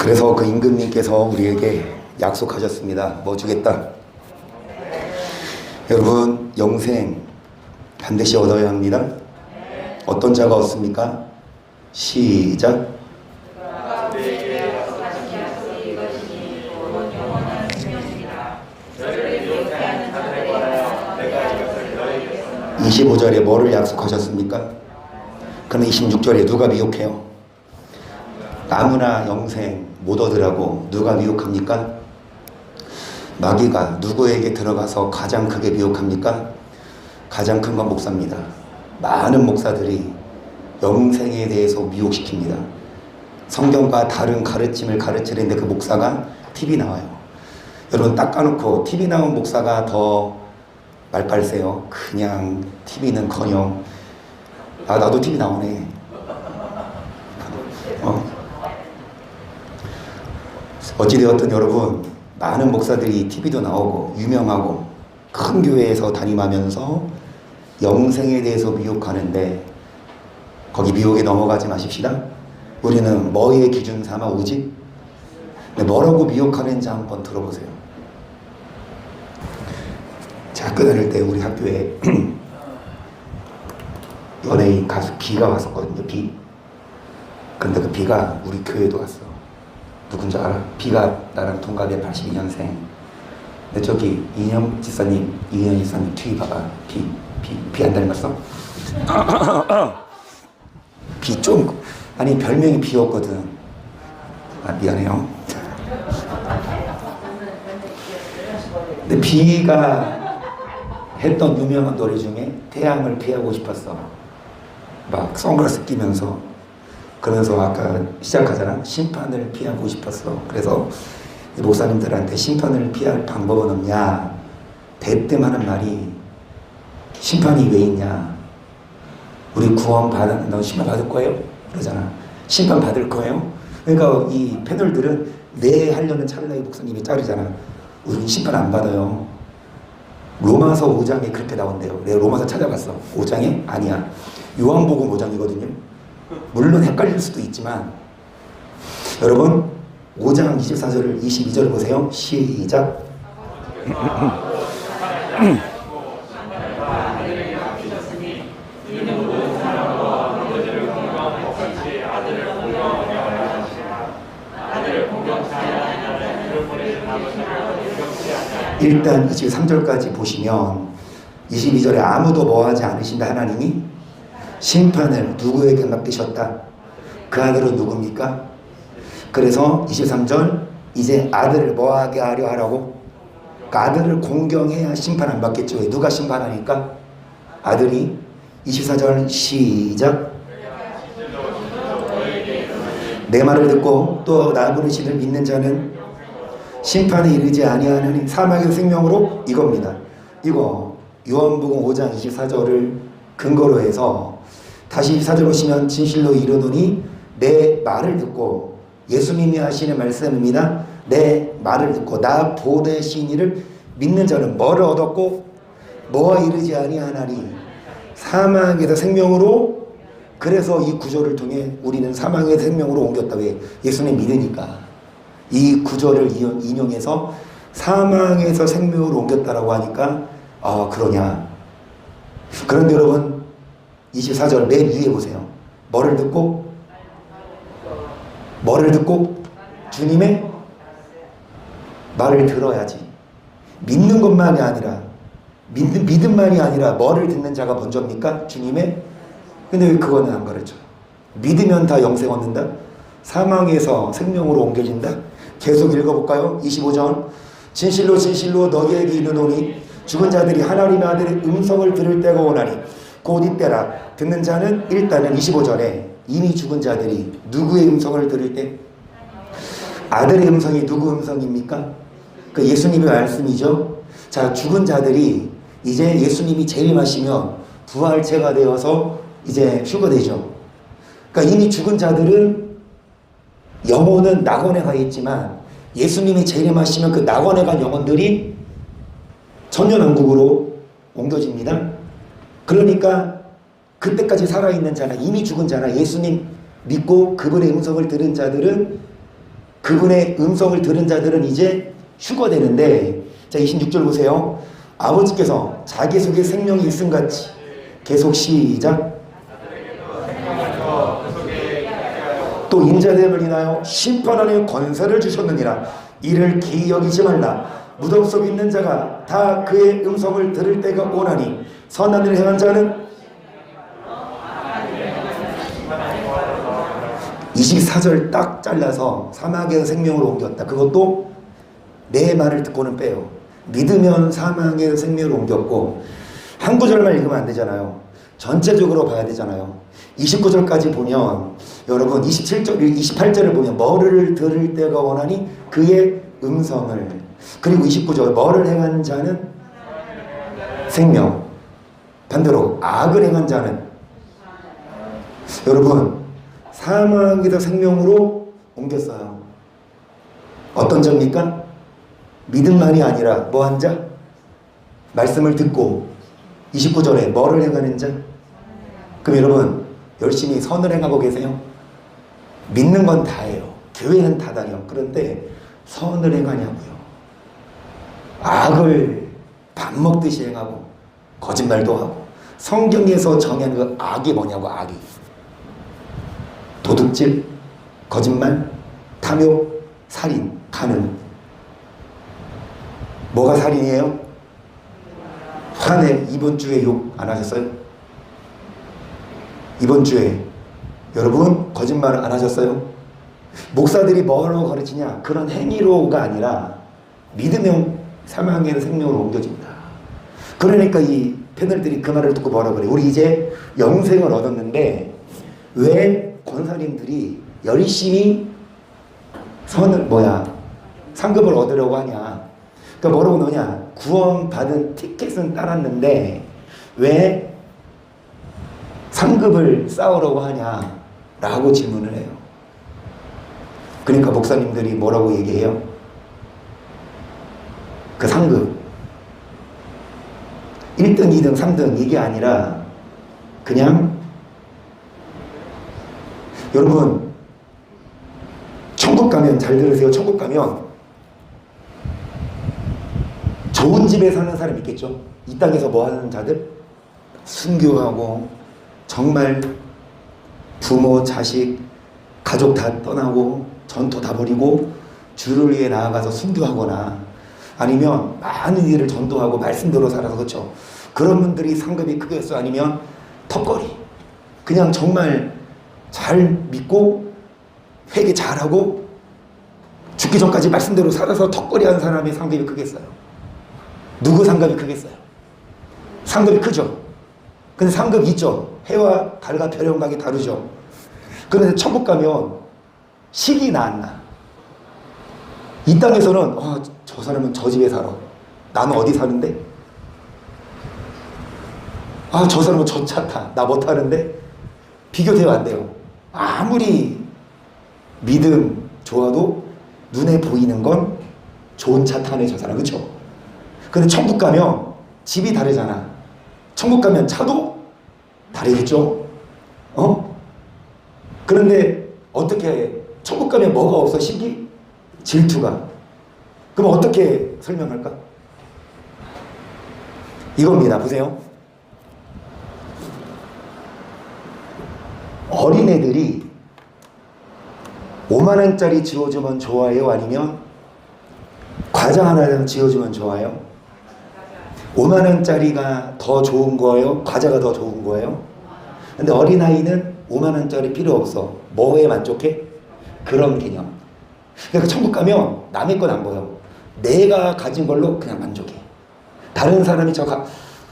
그래서 그 임금님께서 우리에게 약속하셨습니다. 뭐 주겠다? 여러분, 영생 반드시 얻어야 합니다. 어떤 자가 얻습니까? 시작. 25절에 뭐를 약속하셨습니까? 그러면 26절에 누가 미혹해요? 아무나 영생 못 얻으라고 누가 미혹합니까? 마귀가 누구에게 들어가서 가장 크게 미혹합니까? 가장 큰 건 목사입니다. 많은 목사들이 영생에 대해서 미혹시킵니다. 성경과 다른 가르침을 가르치는데 그 목사가 TV 나와요. 여러분, 닦아놓고 TV 나온 목사가 더 말빨세요. 그냥 TV는커녕 나도 TV 나오네. 어찌되었든 여러분, 많은 목사들이 TV도 나오고 유명하고 큰 교회에서 담임하면서 영생에 대해서 미혹하는데 거기 미혹에 넘어가지 마십시다. 우리는 뭐의 기준 삼아 오직 뭐라고 미혹하는지 한번 들어보세요. 제가 끊을 때 우리 학교에 연예인 가수 비가 왔었거든요. 비. 근데 그 비가 우리 교회도 왔어. 누군지 알아? 비가 나랑 동갑이야. 82년생. 근데 저기 이인영 지사님 뒤 봐봐. 비 안 닮았어? 비 좀, 아니 별명이 비였거든. 미안해요. 근데 비가 했던 유명한 노래 중에 태양을 피하고 싶었어. 막 선글라스 끼면서, 그러면서 아까 시작하잖아. 심판을 피하고 싶었어. 그래서 목사님들한테 심판을 피할 방법은 없냐, 대뜸 하는 말이 심판이 왜 있냐, 우리 구원 너 심판 받을 거예요? 그러잖아. 심판 받을 거예요? 그러니까 이 패널들은 네 하려는 찰나에 목사님이 자르잖아. 우린 심판 안 받아요. 로마서 5장에 그렇게 나온대요. 내가 로마서 찾아봤어. 5장에? 아니야. 요한복음 5장이거든요. 물론 헷갈릴 수도 있지만 여러분, 5장 24절 22절 보세요. 시작. 일단 23절까지 보시면 22절에 아무도 뭐하지 않으신다 하나님이 심판을 누구에게 맡기셨다. 그 아들은 누굽니까? 그래서 23절 이제 아들을 뭐하게 하려 하라고? 그 아들을 공경해야 심판 안 받겠죠. 왜? 누가 심판하니까? 아들이. 24절 시작. 내 말을 듣고 또 나 부르신 이를 믿는 자는 심판에 이르지 아니하는 사망의 생명으로, 이겁니다. 이거 요한복음 5장 24절을 근거로 해서 다시 24절 보시면 진실로 이르노니 내 말을 듣고, 예수님이 하시는 말씀입니다. 내 말을 듣고 나 보내신 이를 믿는 자는 뭐를 얻었고 뭐와 이르지 아니하나니 사망에서 생명으로. 그래서 이 구절을 통해 우리는 사망의 생명으로 옮겼다. 왜? 예수님 믿으니까. 이 구절을 인용해서 사망에서 생명으로 옮겼다라고 하니까 그러냐. 그런데 여러분, 24절 맨 위에 보세요. 뭐를 듣고? 주님의 말을 들어야지. 믿는 것만이 아니라, 믿음만이 아니라 뭐를 듣는 자가 먼저입니까? 주님의. 근데 왜 그거는 안 가르쳐요? 믿으면 다 영생 얻는다? 사망에서 생명으로 옮겨진다? 계속 읽어볼까요? 25절. 진실로 진실로 너희에게 이르노니 죽은 자들이 하나님의 아들의 음성을 들을 때가 오나니 곧 이때라. 듣는 자는, 일단은 25절에 이미 죽은 자들이 누구의 음성을 들을 때? 아들의 음성이 누구 음성입니까? 그 예수님의 말씀이죠. 자, 죽은 자들이 이제 예수님이 재림하시면 부활체가 되어서 이제 휴거되죠. 그러니까 이미 죽은 자들은 영혼은 낙원에 가 있지만 예수님이 재림하시면 그 낙원에 간 영혼들이 천년왕국으로 옮겨집니다. 그러니까 그때까지 살아있는 자나 이미 죽은 자나 예수님 믿고 그분의 음성을 들은 자들은 그 그분의 음성을 들은 자들은 이제 휴거되는데, 자 26절 보세요. 아버지께서 자기 속에 생명이 있음같이, 계속 시작. 또 인자됨을 인하여 심판하는 권세를 주셨느니라. 이를 기이 여기지 말라. 무덤 속에 있는 자가 다 그의 음성을 들을 때가 오나니 선한 일을 행한 자는 24절 딱 잘라서 사망에서 생명으로 옮겼다. 그것도 내 말을 듣고는 빼요. 믿으면 사망에서 생명으로 옮겼고, 한 구절만 읽으면 안 되잖아요. 전체적으로 봐야 되잖아요. 29절까지 보면, 여러분 28절을 보면 뭐를 들을 때가 원하니 그의 음성을, 그리고 29절 뭐를 행한 자는 생명, 반대로 악을 행한 자는, 여러분 사망에서 생명으로 옮겼어요. 어떤 자입니까? 믿음만이 아니라 뭐한 자? 말씀을 듣고. 29절에 뭐를 행하는 자? 그럼 여러분 열심히 선을 행하고 계세요? 믿는 건 다예요. 교회는 다다요. 그런데 선을 행하냐고요? 악을 밥 먹듯이 행하고 거짓말도 하고. 성경에서 정의하는 그 악이 뭐냐고. 악이 도둑질, 거짓말, 탐욕, 살인, 간음. 뭐가 살인이에요? 화내. 이번 주에 욕 안 하셨어요? 이번 주에 여러분 거짓말 안 하셨어요? 목사들이 뭐라고 가르치냐? 그런 행위로가 아니라 믿으면 사망에서 생명으로 옮겨진다. 그러니까 이 패널들이 그 말을 듣고 뭐라 그래? 우리 이제 영생을 얻었는데 왜 권사님들이 열심히 상급을 얻으려고 하냐? 그러니까 뭐라고 넣냐? 구원받은 티켓은 따랐는데 왜 상급을 쌓으려고 하냐? 라고 질문을 해요. 그러니까 목사님들이 뭐라고 얘기해요? 그 상급 1등, 2등, 3등 이게 아니라 그냥, 여러분 천국 가면, 잘 들으세요. 천국 가면 좋은 집에 사는 사람 있겠죠? 이 땅에서 뭐 하는 자들? 순교하고 정말 부모, 자식, 가족 다 떠나고 전토 다 버리고 주를 위해 나아가서 순교하거나 아니면 많은 일을 전도하고 말씀대로 살아서, 그렇죠? 그런 분들이 상급이 크겠어? 아니면 턱걸이, 그냥 정말 잘 믿고 회개 잘하고 죽기 전까지 말씀대로 살아서 턱걸이 하는 사람이 상급이 크겠어요? 누구 상급이 크겠어요? 상급이 크죠? 근데 상급 있죠? 해와 달과 별의 영광이 다르죠? 그런데 천국 가면 식이 나 안 나? 이 땅에서는 저 사람은 저 집에 살아. 나는 어디 사는데? 저 사람은 저 차 타. 나 못 타는데? 비교되면 안 돼요. 아무리 믿음 좋아도 눈에 보이는 건 좋은 차 타네 저 사람, 그렇죠? 근데 천국 가면 집이 다르잖아. 천국 가면 차도 다르겠죠? 그런데 어떻게 천국 가면 뭐가 없어? 시기? 질투가. 그럼 어떻게 설명할까? 이겁니다. 보세요. 어린애들이 5만 원짜리 지어주면 좋아요? 아니면 과자 하나 지어주면 좋아요? 5만 원짜리가 더 좋은 거예요? 과자가 더 좋은 거예요? 근데 어린아이는 5만 원짜리 필요 없어. 뭐에 만족해? 그런 개념. 그러니까 천국 가면 남의 건 안 보여. 내가 가진 걸로 그냥 만족해. 다른 사람이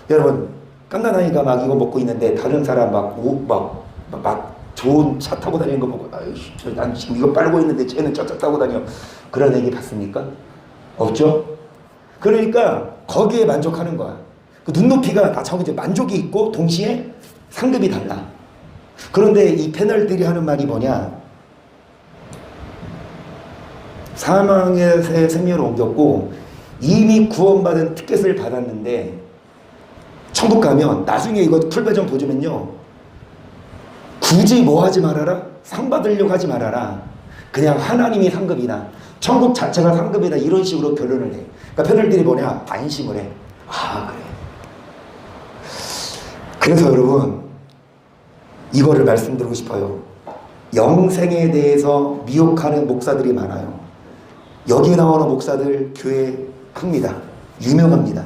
여러분 깐난아이가 막 이거 먹고 있는데 다른 사람 막 좋은 차 타고 다니는 거 보고 난 지금 이거 빨고 있는데 쟤는 저쪽 타고 다녀. 그런 얘기 봤습니까? 없죠? 그러니까 거기에 만족하는 거야. 그 눈높이가 다 이제 만족이 있고 동시에 상급이 달라. 그런데 이 패널들이 하는 말이 뭐냐? 사망의 생명을 옮겼고 이미 구원받은 티켓을 받았는데 천국 가면 나중에 이거 풀배정 보여주면요, 굳이 뭐 하지 말아라? 상 받으려고 하지 말아라. 그냥 하나님이 상급이다, 천국 자체가 상급이다, 이런 식으로 변론을 해. 그러니까 패널들이 뭐냐? 안심을 해. 아, 그래. 그래서 여러분, 이거를 말씀드리고 싶어요. 영생에 대해서 미혹하는 목사들이 많아요. 여기 나오는 목사들 교회 큽니다. 유명합니다.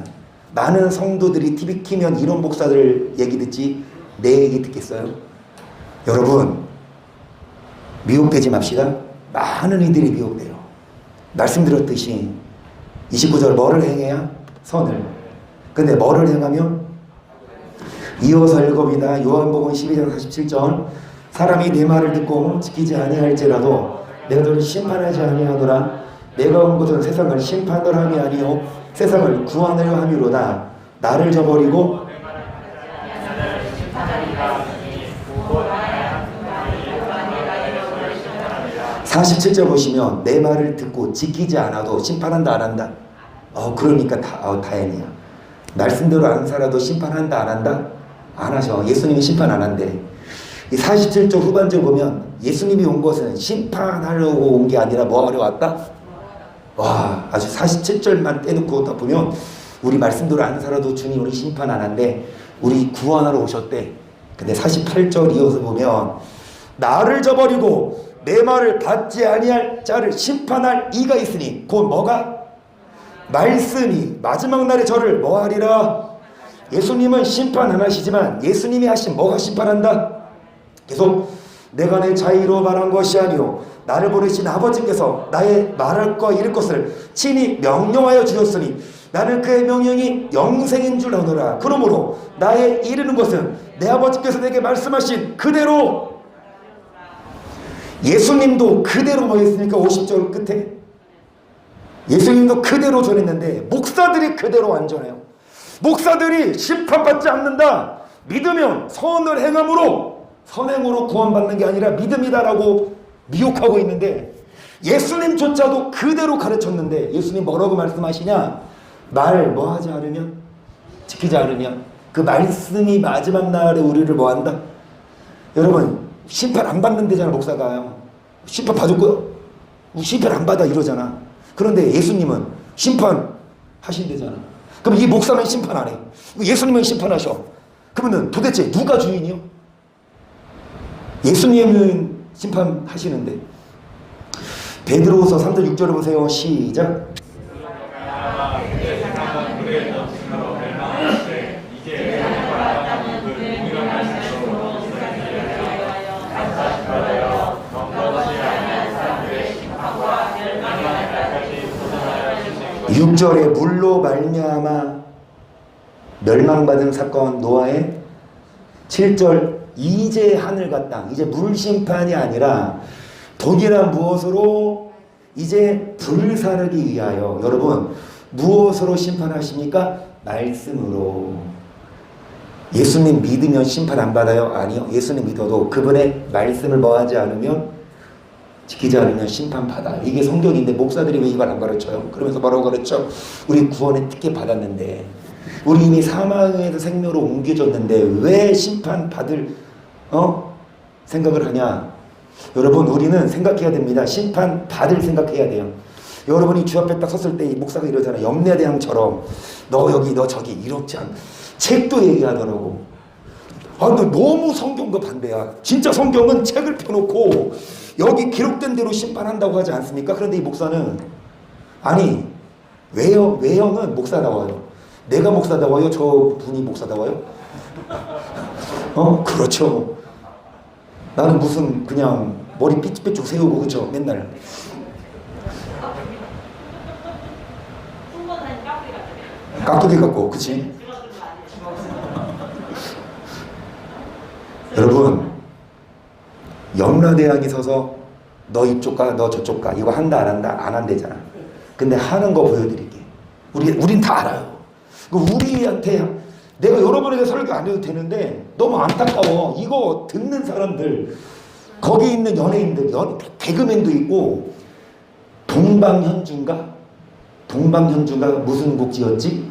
많은 성도들이 TV 키면 이런 목사들 얘기 듣지 내 얘기 듣겠어요? 여러분, 미혹되지 맙시다. 많은 이들이 미혹돼요. 말씀드렸듯이 29절 뭐를 행해야? 선을. 근데 뭐를 행하면? 이어서 읽어봅니다. 요한복음 12장 47절. 사람이 내 말을 듣고 지키지 아니할지라도 내가 너를 심판하지 아니하노라. 내가 온 것은 세상을 심판을 함이 아니요 세상을 구원하려 함이로다. 나를 저버리고 47절 보시면 내 말을 듣고 지키지 않아도 심판한다 안 한다? 그러니까 다행이야. 말씀대로 안 살아도 심판한다 안 한다? 안 하셔. 예수님이 심판 안 한대. 이 47절 후반절 보면 예수님이 온 것은 심판하려고 온 게 아니라 뭐 하러 왔다? 와, 아주 47절만 떼놓고 딱 보면 우리 말씀대로 안 살아도 주님 우리 심판 안 한대. 우리 구원하러 오셨대. 근데 48절 이어서 보면 나를 저버리고 내 말을 받지 아니할 자를 심판할 이가 있으니 곧 뭐가? 말씀이 마지막 날에 저를 뭐 하리라? 예수님은 심판 안 하시지만 예수님이 하신 뭐가 심판한다? 계속 내가 내 자의로 말한 것이 아니오 나를 보내신 아버지께서 나의 말할 거 이를 것을 친히 명령하여 주셨으니 나는 그의 명령이 영생인 줄 아노라. 그러므로 나의 이르는 것은 내 아버지께서 내게 말씀하신 그대로. 예수님도 그대로 뭐 했습니까? 50절 끝에 예수님도 그대로 전했는데 목사들이 그대로 안 전해요. 목사들이 심판받지 않는다, 믿으면 선을 행함으로 선행으로 구원받는 게 아니라 믿음이다라고 미혹하고 있는데 예수님조차도 그대로 가르쳤는데 예수님 뭐라고 말씀하시냐? 말 뭐 하지 않으면? 지키지 않으면 그 말씀이 마지막 날에 우리를 뭐 한다? 여러분, 심판 안 받는 데잖아. 목사가요 심판 받을거요? 심판 안 받아 이러잖아. 그런데 예수님은 심판 하신대잖아. 그럼 이 목사는 심판 안 해. 예수님은 심판하셔. 그러면 도대체 누가 주인이요? 예수님은 심판하시는데. 베드로후서 3절 6절을 보세요. 시작. 6절에 물로 말미암아 멸망받은 사건 노아의 7절 이제 하늘과 땅, 이제 물심판이 아니라 독이나 무엇으로 이제 불사르기 위하여. 여러분, 무엇으로 심판하십니까? 말씀으로. 예수님 믿으면 심판 안 받아요? 아니요. 예수님 믿어도 그분의 말씀을 뭐하지 않으면, 지키지 않으면 심판받아. 이게 성경인데 목사들이 왜 이걸 안 가르쳐요? 그러면서 뭐라고 가르쳐? 우리 구원의 특혜 받았는데, 우리 이미 사망에서 생명으로 옮겨졌는데 왜 심판받을 생각을 하냐? 여러분, 우리는 생각해야 됩니다. 심판받을 생각해야 돼요. 여러분이 주 앞에 딱 섰을 때 이 목사가 이러잖아요. 염려대왕처럼 너 여기 너 저기 이렇지 않. 책도 얘기하더라고. 근데 너무 성경과 반대야. 진짜 성경은 책을 펴놓고 여기 기록된 대로 심판한다고 하지 않습니까? 그런데 이 목사는 아니, 외형은 목사다워요. 내가 목사다워요? 저 분이 목사다워요? 그렇죠. 나는 무슨 그냥 머리 삐쭉삐쭉 세우고 그쵸? 맨날 깍두기 같고, 그치? 여러분, 염라대왕이 서서 너 이쪽 가, 너 저쪽 가, 이거 한다 안 한다? 안 한대잖아. 근데 하는 거 보여드릴게. 우린 다 알아요. 우리한테 내가 여러분에게 설교 안 해도 되는데 너무 안타까워. 이거 듣는 사람들, 거기 있는 연예인들, 개그맨도 있고, 동방현주인가 무슨 곡 지었지?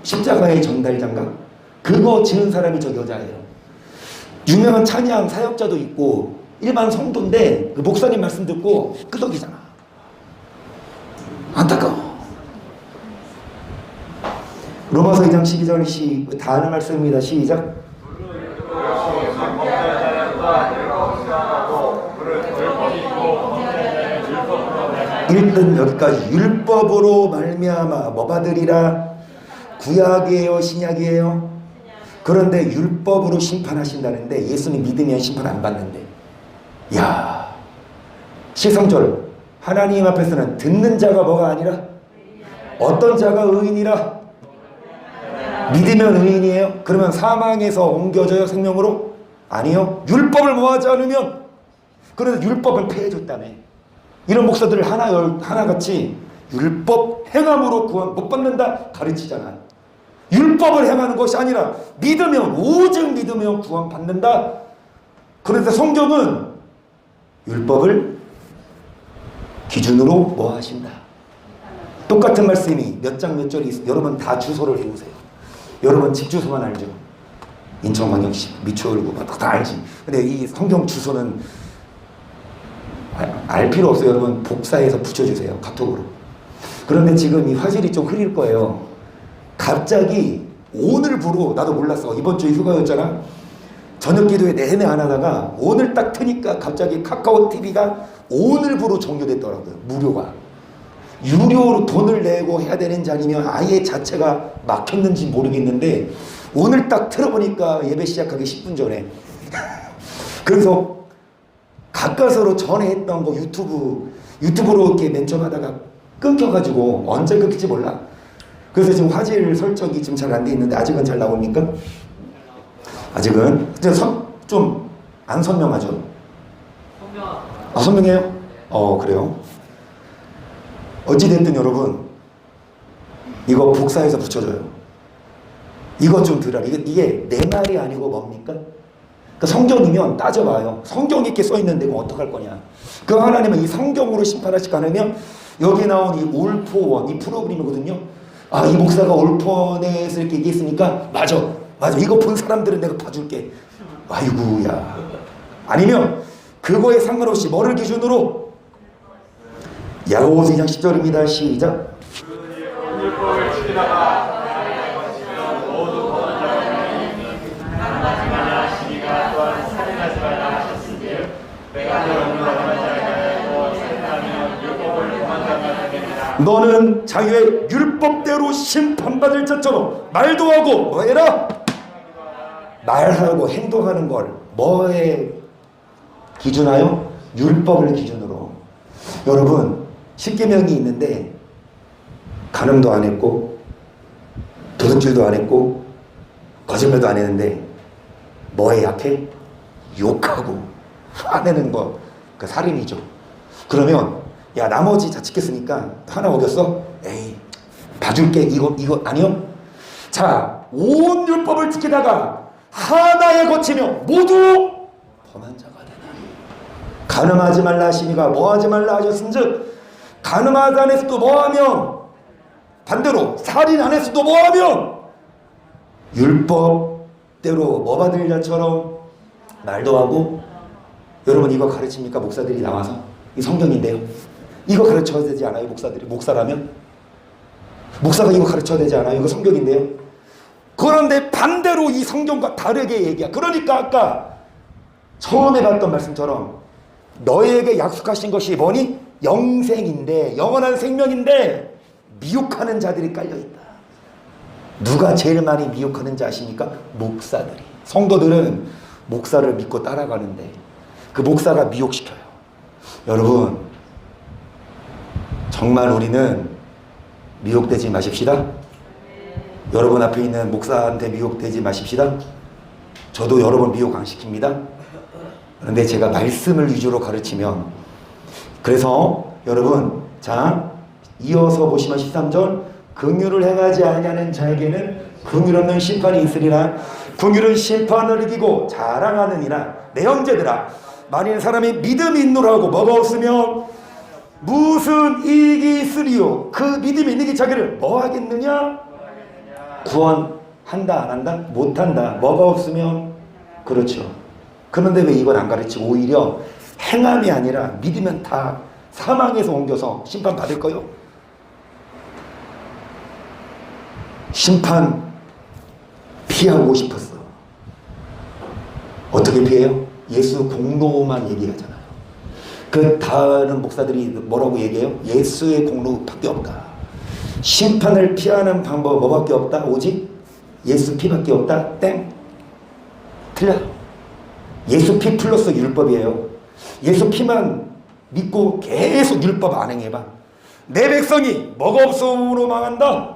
십자가의 전달자인가? 그거 지은 사람이 저 여자예요. 유명한 찬양 사역자도 있고 일반 성도인데 그 목사님 말씀 듣고 끄덕이잖아. 안타까워. 로마서 2장 12절 다 하는 말씀입니다. 시작. 일단 여기까지 율법으로 말미암아 뭐 받으리라? 구약이에요, 신약이에요? 그런데 율법으로 심판하신다는데 예수님 믿으면 심판 안 받는데. 야, 13절 하나님 앞에서는 듣는 자가 뭐가 아니라 어떤 자가 의인이라? 믿으면 의인이에요? 그러면 사망에서 옮겨져요? 생명으로? 아니요. 율법을 모하지 않으면. 그래서 율법을 폐해줬다며. 이런 목사들을 하나같이 율법 행함으로 구원 못 받는다 가르치잖아. 율법을 행하는 것이 아니라 믿으면, 오직 믿으면 구원 받는다. 그런데 성경은 율법을 기준으로 뭐 하신다. 똑같은 말씀이 몇 장 몇 절이 있어요. 여러분 다 주소를 외우세요. 여러분 집 주소만 알죠. 인천광역시 미추홀구 다 알지. 근데 이 성경 주소는 알 필요 없어요. 여러분 복사해서 붙여주세요. 카톡으로. 그런데 지금 이 화질이 좀 흐릴 거예요. 갑자기 오늘부로, 나도 몰랐어. 이번 주에 휴가였잖아. 저녁 기도회 내내 안 하다가 오늘 딱 트니까 갑자기 카카오 TV가 오늘부로 종료됐더라고요. 무료가. 유료로 돈을 내고 해야 되는지 아니면 아예 자체가 막혔는지 모르겠는데 오늘 딱 틀어보니까 예배 시작하기 10분 전에 그래서 가까스로 전에 했던 거 유튜브로 이렇게 맨 처음 하다가 끊겨가지고 언제 끊길지 몰라. 그래서 지금 화질 설정이 지금 잘 안 돼 있는데 아직은 잘 나옵니까? 아직은 좀 안 선명하죠? 선명해요? 그래요? 어찌됐든 여러분 이거 복사해서 붙여줘요. 이거 좀 들으라. 이게 내 말이 아니고 뭡니까? 그러니까 성경이면 따져봐요. 성경이 이렇게 써있는데 그럼 어떡할 거냐. 그 하나님은 이 성경으로 심판하시지 않으면 여기 나온 이 올포원 이 프로그램이거든요. 아, 이 목사가 올포원에서 이렇게 얘기했으니까 맞아 이거 본 사람들은 내가 봐줄게. 아이고야. 아니면 그거에 상관없이 뭐를 기준으로? 야고보서 2장 10절입니다. 시작. 너는 자유의 율법대로 심판받을 자처럼 말도 하고 뭐해라? 말하고 행동하는 걸 뭐에 기준하여? 율법을 기준으로. 여러분 10계명이 있는데 간음도 안 했고 도둑질도 안 했고 거짓말도 안 했는데 뭐에 약해? 욕하고 화내는 거, 그 살인이죠. 그러면 야 나머지 다 지켰으니까 하나 어겼어? 에이 봐줄게. 이거 아니요? 자, 온 율법을 지키다가 하나에 거치며 모두 범한 자가 되나니. 간음하지 말라 하시니가 뭐하지 말라 하셨은즉 간음하지 않았어도 뭐하면 반대로 살인 안 했어도 뭐하면 율법대로 뭐 받을 자처럼 말도 하고. 여러분 이거 가르칩니까? 목사들이 나와서? 이 성경인데요. 이거 가르쳐야 되지 않아요? 목사들이 목사라면? 목사가 이거 가르쳐야 되지 않아요? 이거 성경인데요. 그런데 반대로 이 성경과 다르게 얘기야. 그러니까 아까 처음에 봤던 말씀처럼 너에게 약속하신 것이 뭐니? 영생인데, 영원한 생명인데 미혹하는 자들이 깔려있다. 누가 제일 많이 미혹하는지 아십니까? 목사들이. 성도들은 목사를 믿고 따라가는데 그 목사가 미혹시켜요. 여러분 정말 우리는 미혹되지 마십시다. 여러분 앞에 있는 목사한테 미혹되지 마십시다. 저도 여러분 미혹 안 시킵니다. 그런데 제가 말씀을 위주로 가르치면, 그래서 여러분 자 이어서 보시면 13절 긍휼을 행하지 아니하는 자에게는 긍휼 없는 심판이 있으리라. 긍휼은 심판을 이기고 자랑하느니라. 내 형제들아, 만일 사람이 믿음이 있노라고 뭐가 없으면 무슨 이익이 있으리요? 그 믿음이 있는 게 자기를 뭐 하겠느냐? 구원한다 안 한다? 못한다. 뭐가 없으면. 그렇죠. 그런데 왜 이건 안 가르치고 오히려 행함이 아니라 믿으면 다 사망에서 옮겨서 심판 받을 거요. 심판 피하고 싶었어. 어떻게 피해요? 예수 공로만 얘기하잖아요. 그 다른 목사들이 뭐라고 얘기해요? 예수의 공로밖에 없다. 심판을 피하는 방법 뭐밖에 없다? 오직 예수 피밖에 없다? 땡. 틀려. 예수 피 플러스 율법이에요. 예수 피만 믿고 계속 율법 안 행해봐. 내 백성이 뭐가 없음으로 망한다.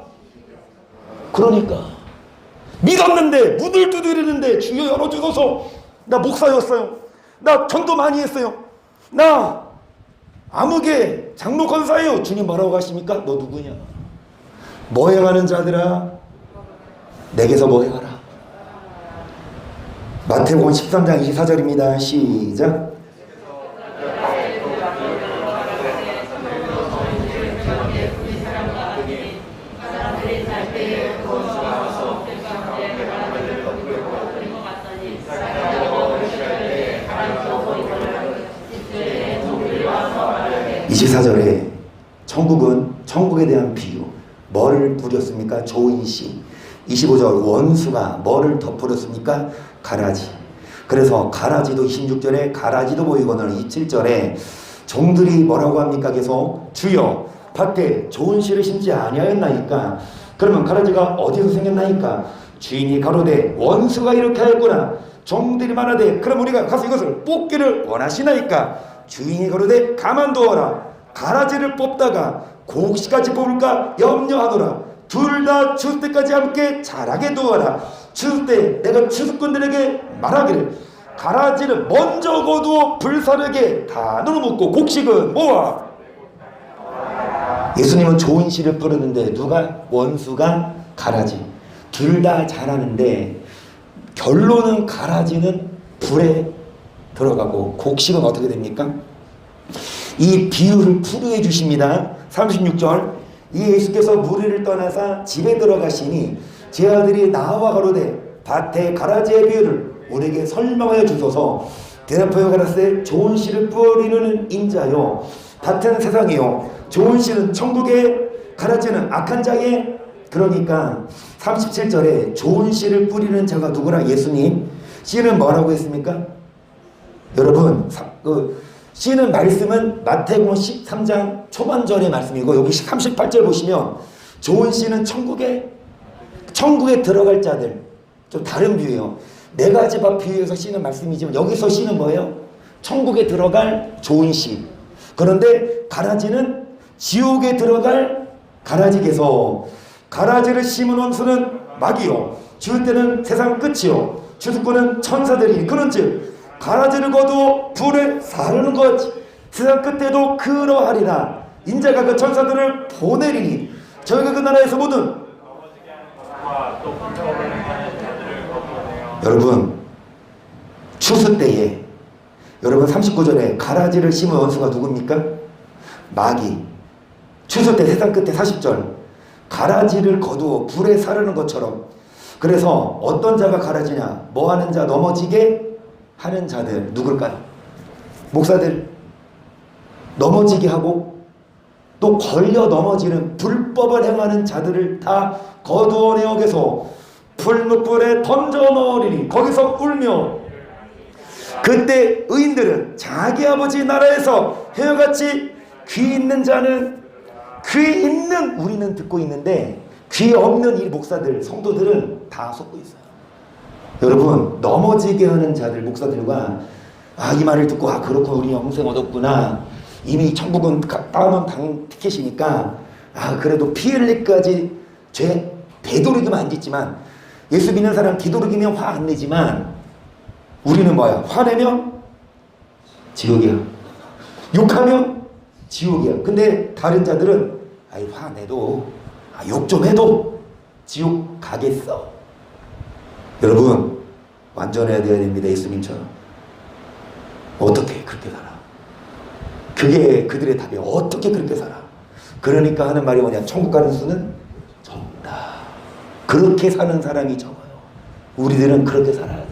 그러니까 믿었는데 문을 두드리는데 주여 열어주소서. 나 목사였어요. 나 전도 많이 했어요. 나 아무개 장로 권사예요. 주님 뭐라고 하십니까? 너 누구냐? 뭐 행하는 자들아 내게서 뭐 행하라. 마태복음 13장 24절입니다. 시작. (24절에) 천국은 천국에 대한 비유. 뭐를 부렸습니까? 좋은 씨. 25절 원수가 뭐를 덮으렸습니까? 가라지. 그래서 가라지도 26절에 가라지도 보이거늘 27절에 종들이 뭐라고 합니까? 계속 주여 밭에 좋은 씨를 심지 아니하였나이까. 그러면 가라지가 어디서 생겼나이까? 주인이 가로되 원수가 이렇게 하였구나. 종들이 말하되 그럼 우리가 가서 이것을 뽑기를 원하시나이까? 주인이 가로되 가만두어라. 가라지를 뽑다가 곡식까지 뽑을까 염려하노라. 둘 다 추수 때까지 함께 자라게 두어라. 추수 때 내가 추수꾼들에게 말하기를 가라지를 먼저 거두어 불사르게 단으로 묶고 곡식은 모아. 예수님은 좋은 씨를 뿌렸는데 누가? 원수가 가라지. 둘 다 자라는데 결론은 가라지는 불에 들어가고 곡식은 어떻게 됩니까? 이 비유를 풀이해 주십니다. 36절 이 예수께서 무리를 떠나사 집에 들어가시니 제 아들이 나와 가로되 밭에 가라지의 비유를 우리에게 설명하여 주소서. 대답하여 가라사대 좋은 씨를 뿌리는 인자요 밭은 세상이요 좋은 씨는 천국에 가라지는 악한 자의. 그러니까 37절에 좋은 씨를 뿌리는 자가 누구라? 예수님. 씨는 뭐라고 했습니까? 여러분 씨는 말씀은 마태복음 13장 초반절의 말씀이고 여기 38절 보시면 좋은 씨는 천국에 들어갈 자들. 좀 다른 비유예요. 네 가지 밥 비유에서 씨는 말씀이지만 여기서 씨는 뭐예요? 천국에 들어갈 좋은 씨. 그런데 가라지는 지옥에 들어갈 가라지께서 가라지를 심은 원수는 마귀요 줄 때는 세상 끝이요 추수꾼은 천사들이니 그런즉 가라지를 거두어 불에 사르는 것 세상 끝에도 그러하리라. 인자가 그 천사들을 보내리니 저희가 그 나라에서 모든. 여러분 추수 때에 여러분 39절에 가라지를 심은 원수가 누굽니까? 마귀. 추수 때 세상 끝에 40절 가라지를 거두어 불에 사르는 것처럼. 그래서 어떤 자가 가라지냐? 뭐하는 자? 넘어지게 하는 자들. 누굴까요? 목사들. 넘어지게 하고 또 걸려 넘어지는 불법을 행하는 자들을 다 거두어내어 계서 풀무불에 던져 넣으리니 거기서 울며. 그때 의인들은 자기 아버지 나라에서 헤어같이 귀 있는 자는 귀 있는 우리는 듣고 있는데 귀 없는 이 목사들 성도들은 다 속고 있어요. 여러분 넘어지게 하는 자들 목사들과 이 말을 듣고 그렇고 우리 영생 얻었구나. 이미 천국은 다음은 당 티켓이니까 그래도 피 흘릴까지 죄 되도록이면 안 짓지만 예수 믿는 사람 되도록이면 화 안 내지만 우리는 뭐야? 화내면 지옥이야. 욕하면 지옥이야. 근데 다른 자들은 화내도 욕 좀 해도 지옥 가겠어. 여러분 완전해야 됩니다. 예수님처럼. 어떻게 그렇게 살아? 그게 그들의 답이 어떻게 그렇게 살아? 그러니까 하는 말이 뭐냐? 천국 가는 수는 적다. 그렇게 사는 사람이 적어요. 우리들은 그렇게 살아야 돼요.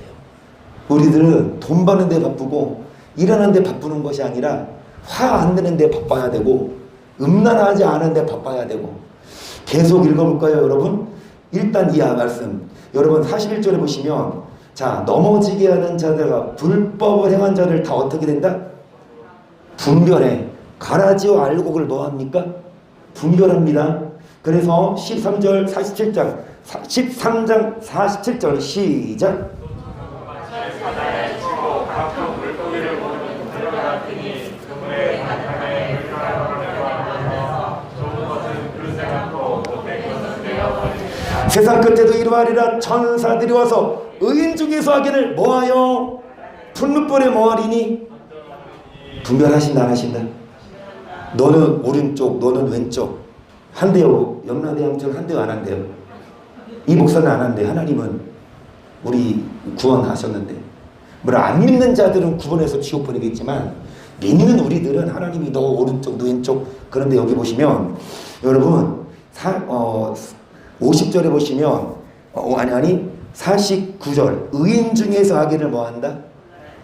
우리들은 돈 버는 데 바쁘고 일하는데 바쁘는 것이 아니라 화 안 내는데 바빠야 되고 음란하지 않은데 바빠야 되고. 계속 읽어볼까요 여러분? 일단 이 말씀 여러분 41절에 보시면 자 넘어지게 하는 자들과 불법을 행한 자들 다 어떻게 된다? 분별해. 가라지와 알곡을 뭐합니까? 분별합니다. 그래서 13절 47장 13장 47절 시작. 세상 끝에도 이러하리라. 천사들이 와서 의인 중에서 하기를 뭐하여 풀무불에 뭐하리니. 분별하신다 안 하신다? 너는 오른쪽 너는 왼쪽 한대요. 염라대왕처럼 한대요 안 한대요? 이 목사는 안 한대. 하나님은 우리 구원하셨는데. 물론 안 믿는 자들은 구원해서 지옥 보내겠지만 믿는 우리들은 하나님이 너 오른쪽 너 왼쪽. 그런데 여기 보시면 여러분 50절에 보시면 49절 의인 중에서 하기를 뭐한다?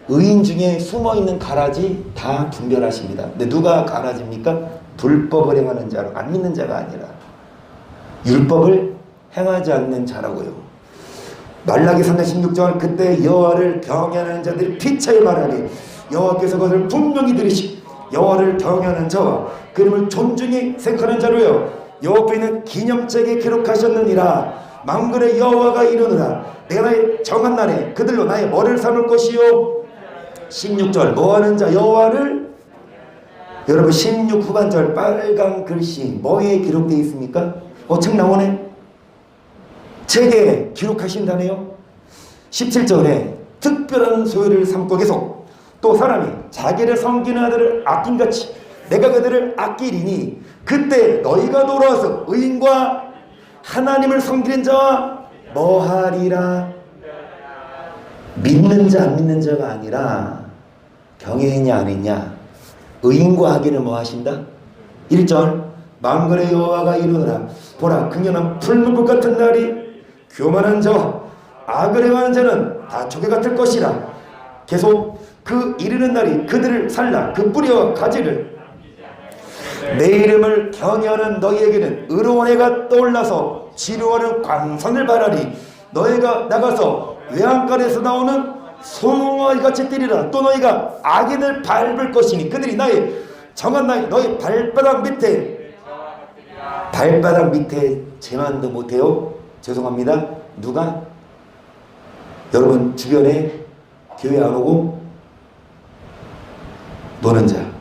의인 중에 숨어있는 가라지 다 분별하십니다. 근데 누가 가라지입니까? 불법을 행하는 자로. 안 믿는 자가 아니라 율법을 행하지 않는 자라고요. 말라기 3장 16절 그때 여호와를 경외하는 자들이 피차에 말하니 여호와께서 그것을 분명히 들으시고 여호와를 경외하는 자와 그 이름을 존중히 생각하는 자로요 여호와께 있는 기념책에 기록하셨느니라. 만군의 여호와가 이르노라. 내가 나의 정한 날에 그들로 나의 머리를 삼을 것이요. 16절 뭐하는 자 여호와를. 여러분 16 후반절 빨간 글씨 뭐에 기록되어 있습니까? 책 나오네. 책에 기록하신다네요. 17절에 특별한 소유를 삼고 계속 또 사람이 자기를 섬기는 아들을 아낀같이 내가 그들을 아끼리니 그때 너희가 돌아와서 의인과 하나님을 섬기는 자와 뭐하리라. 믿는 자 안 믿는 자가 아니라 경외했냐 안 했냐 의인과 하기를 뭐 하신다? 1절 만군의 여호와가 이르노라. 보라 극렬한 풀무불 같은 날이 교만한 자와 악을 행하는 자는 다 조개 같을 것이라. 계속 그 이르는 날이 그들을 살라. 그 뿌리와 가지를 내 이름을 경외하는 너희에게는 의로운 해가 떠올라서 지루하는 광선을 발하리. 너희가 나가서 외양간에서 나오는 송아지같이 뛰리라. 또 너희가 악인을 밟을 것이니 그들이 나의 정한 나의 너희 발바닥 밑에 재만도 못해요. 죄송합니다. 누가? 여러분 주변에 교회 안 오고 노는 자.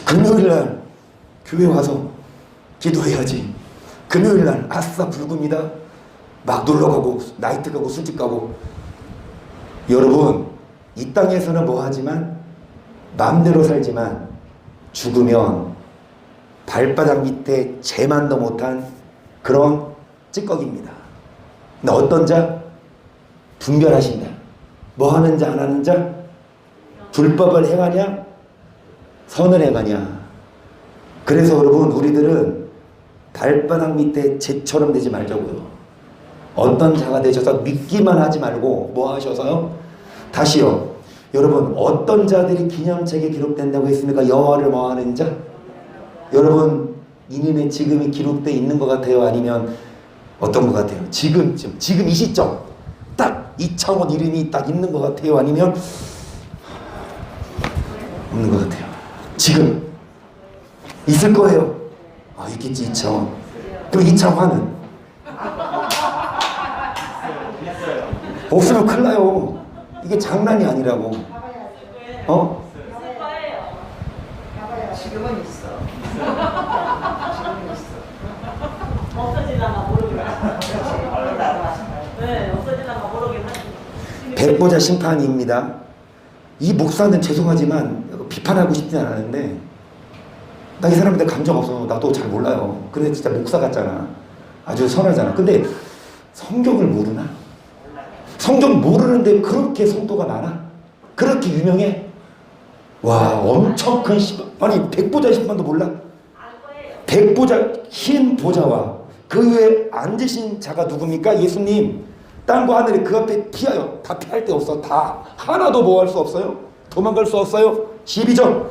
금요일날 교회 와서 기도해야지. 금요일날 아싸 불금이다 막 놀러가고 나이트 가고 술집 가고. 여러분 이 땅에서는 뭐하지만 마음대로 살지만 죽으면 발바닥 밑에 재만도 못한 그런 찌꺼기입니다. 근데 어떤 자? 분별하신다. 뭐하는 자 안 하는 자? 불법을 행하냐 선을 행하냐. 그래서 여러분 우리들은 발바닥 밑에 재처럼 되지 말자고요. 어떤 자가 되셔서 믿기만 하지 말고 뭐 하셔서요? 다시요. 여러분 어떤 자들이 기념책에 기록된다고 했습니까? 여호와를 뭐 하는 자? 여러분 이님의 지금이 기록되어 있는 것 같아요? 아니면 어떤 것 같아요? 지금 이 시점 딱 이창원 이름이 딱 있는 것 같아요? 아니면 없는 것 같아요? 지금 있을 거예요. 있겠지 이창원. 그럼 이창환은? 없으면 큰일 나요. 이게 장난이 아니라고. 지금은 있어. 없어지다가 모르긴 네, 없어지다가 모르긴 하지. 백보자 심판입니다. 이 목사는 죄송하지만 비판하고 싶지는 않은데 나 이 사람한테 감정 없어. 나도 잘 몰라요. 근데 진짜 목사 같잖아. 아주 선하잖아. 근데 성경을 모르나? 성경 모르는데 그렇게 성도가 많아? 그렇게 유명해? 와 엄청 큰 심판. 아니 백보자 심판도 몰라? 백보자 흰 보좌와 그 위에 앉으신 자가 누굽니까? 예수님. 땅과 하늘이 그 앞에 피하여 다 피할 데 없어. 다 하나도 뭐 할 수 없어요. 도망갈 수 없어요. 12절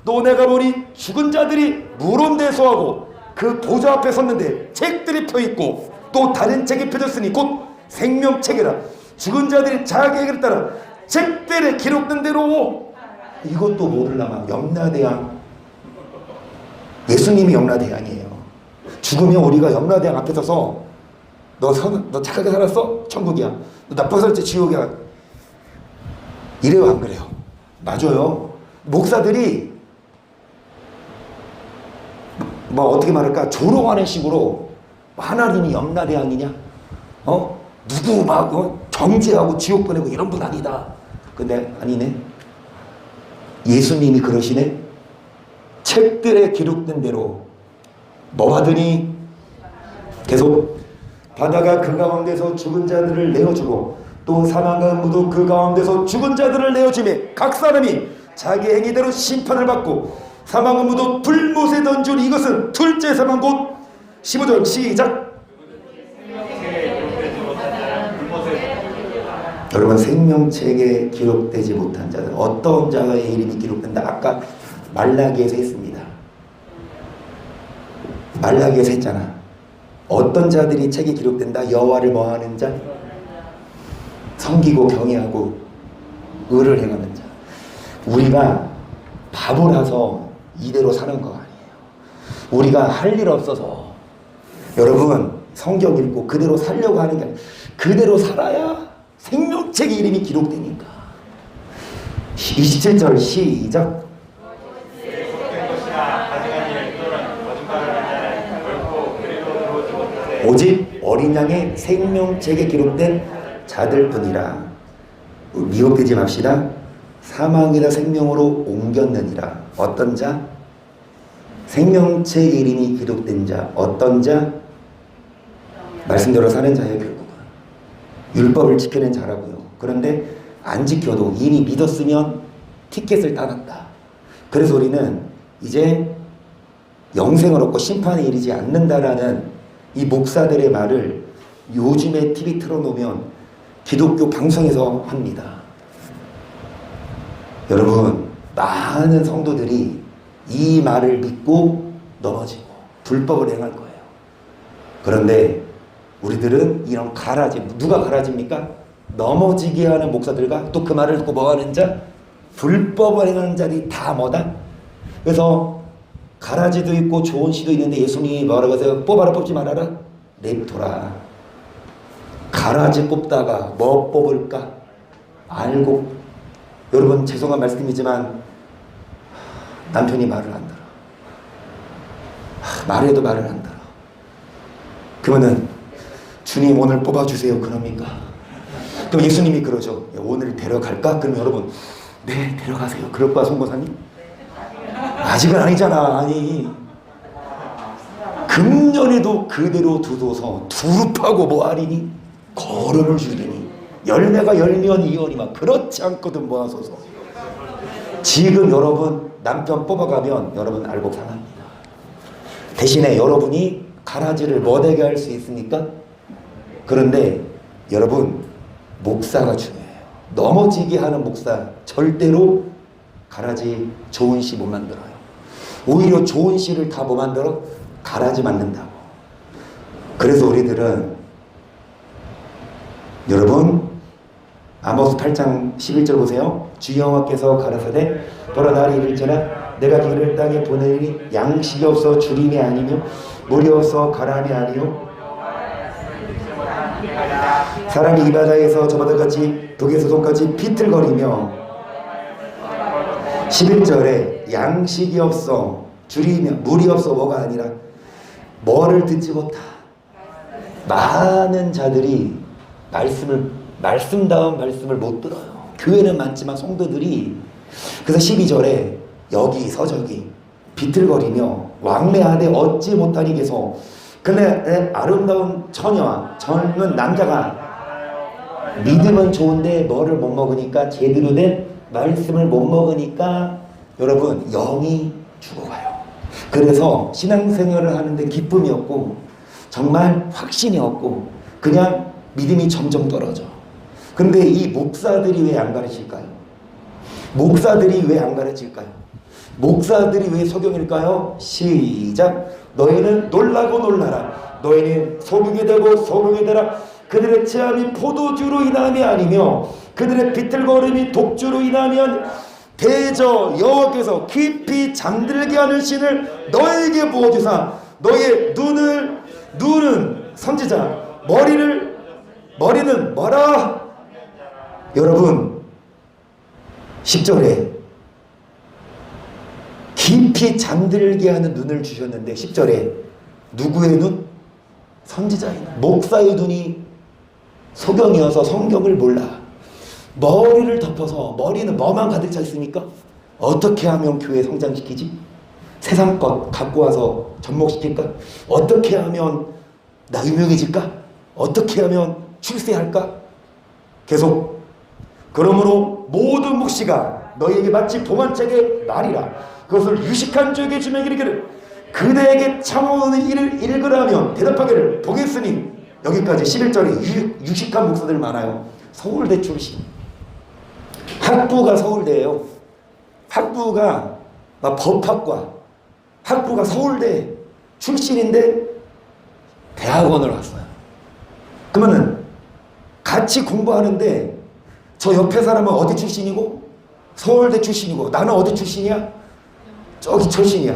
또 내가 보니 죽은 자들이 물온대소하고 그 보좌 앞에 섰는데 책들이 펴있고 또 다른 책이 펴졌으니 곧 생명책이라. 죽은 자들이 자기에게 따라 책들에 기록된 대로. 이것도 모르려면 염라대왕, 예수님이 염라대왕이에요. 죽으면 우리가 염라대왕 앞에 서서 너 착하게 살았어? 천국이야. 너 나쁘게 살았지? 지옥이야. 이래요 안 그래요? 맞아요. 목사들이 뭐 어떻게 말할까, 조롱하는 식으로 하나님이 염라대왕이냐, 누구 막 정죄하고 지옥 보내고 이런 분 아니다. 근데 아니네. 예수님이 그러시네. 책들에 기록된 대로 뭐 하더니 계속 바다가 그 가운데서 죽은 자들을 내어주고 또 사망과 무도 그 가운데서 죽은 자들을 내어주매 각 사람이 자기 행위대로 심판을 받고 사망과 무도 불못에 던지니 이것은 둘째 사망 곧 15절 시작. 여러분 생명책에 기록되지 못한 자들, 어떤 자의 이름이 기록된다? 아까 말라기에서 했습니다. 말라기에서 했잖아. 어떤 자들이 책에 기록된다? 여호와를 뭐하는 자? 섬기고 경외하고 의를 행하는 자. 우리가 바보라서 이대로 사는 거 아니에요. 우리가 할 일 없어서 여러분 성경 읽고 그대로 살려고 하는 게 아니에요. 그대로 살아야 생명책에 이름이 기록되니까. 27절 시작. 오직 어린 양의 생명책에 기록된 자들뿐이라. 미혹되지 맙시다. 사망이라 생명으로 옮겼느니라. 어떤 자? 생명책 이름이 기록된 자. 어떤 자? 말씀대로 사는 자예요. 결국은 율법을 지키는 자라고요. 그런데 안 지켜도 이미 믿었으면 티켓을 따놨다. 그래서 우리는 이제 영생을 얻고 심판에 이르지 않는다라는 이 목사들의 말을 요즘에 TV 틀어놓으면 기독교 방송에서 합니다. 여러분 많은 성도들이 이 말을 믿고 넘어지고 불법을 행할 거예요. 그런데 우리들은 이런 가라지, 누가 가라지입니까? 넘어지게 하는 목사들과 또 그 말을 듣고 뭐하는 자? 불법을 행하는 자들이 다 뭐다? 그래서 가라지도 있고 좋은 시도 있는데 예수님이 뭐라고 하세요? 뽑아라 뽑지 말아라? 냅둬라. 가라지 뽑다가 뭐 뽑을까? 알고. 여러분 죄송한 말씀이지만 남편이 말을 안 들어. 말해도 말을 안 들어. 그러면은 주님 오늘 뽑아주세요 그럽니까? 그럼 예수님이 그러죠. 오늘 데려갈까? 그럼 여러분 네 데려가세요. 그럴 거야 송고사님? 아직은 아니잖아. 아니 금년에도 그대로 두고서 두릅하고 뭐하리니? 거름을 주리니 열매가 열면 이언이만 그렇지 않거든 모아서서. 지금 여러분 남편 뽑아가면 여러분 알고 상합니다. 대신에 여러분이 가라지를 못되게 할 수 있습니까? 그런데 여러분 목사가 중요해요. 넘어지게 하는 목사 절대로 가라지 좋은 시 못 만들어요. 오히려 좋은 시를 다 못 만들어? 가라지 만든다고. 그래서 우리들은 여러분 아모스 8장 11절 보세요. 주 여호와께서 가라사대 보라 날이 이를지라 내가 그를 땅에 보내니 양식이 없어 주림이 아니며 물이 없어 가라함이 아니요 사람이 이 바다에서 저 바다같이 독에서 손까지 비틀거리며 11절에 양식이 없어 주리며 물이 없어 뭐가 아니라 뭐를 듣지 못하. 많은 자들이 말씀다운 말씀을 못 들어요. 교회는 많지만 성도들이. 그래서 12절에 여기서 저기 비틀거리며 왕래하되 얻지 못하니께서 근데 아름다운 처녀와 젊은 남자가 믿음은 좋은데 뭐를 못 먹으니까 제대로 된 말씀을 못 먹으니까 여러분 영이 죽어가요. 그래서 신앙생활을 하는데 기쁨이 없고 정말 확신이 없고 그냥 믿음이 점점 떨어져. 근데 이 목사들이 왜 안 가르칠까요? 목사들이 왜 안 가르칠까요? 목사들이 왜 소경일까요? 시작. 너희는 놀라고 놀라라. 너희는 소경이 되고 소경이 되라. 그들의 체함이 포도주로 인함이 아니며 그들의 비틀거림이 독주로 인함이 아니며 대저 여호와께서 깊이 잠들게 하는 신을 너에게 부어주사 너의 눈은 선지자 머리는 뭐라? 여러분 10절에 깊이 잠들게 하는 눈을 주셨는데 10절에 누구의 눈? 선지자의 눈. 목사의 눈이 소경이어서 성경을 몰라. 머리를 덮어서 머리는 뭐만 가득 차 있습니까? 어떻게 하면 교회 성장시키지? 세상 것 갖고 와서 접목시킬까? 어떻게 하면 나 유명해질까? 어떻게 하면 출세할까? 계속 그러므로 모든 묵시가 너희에게 마치 동안책의 말이라 그것을 유식한 자에게 주며 이르기를 그대에게 참오는 일을 읽으라면 대답하기를 보겠으니 여기까지 11절에 유식한 목사들 많아요. 서울대 출신 학부가 서울대예요. 학부가 법학과 학부가 서울대 출신인데 대학원을 왔어요. 그러면은 같이 공부하는데 저 옆에 사람은 어디 출신이고 서울대 출신이고 나는 어디 출신이야? 저기 출신이야.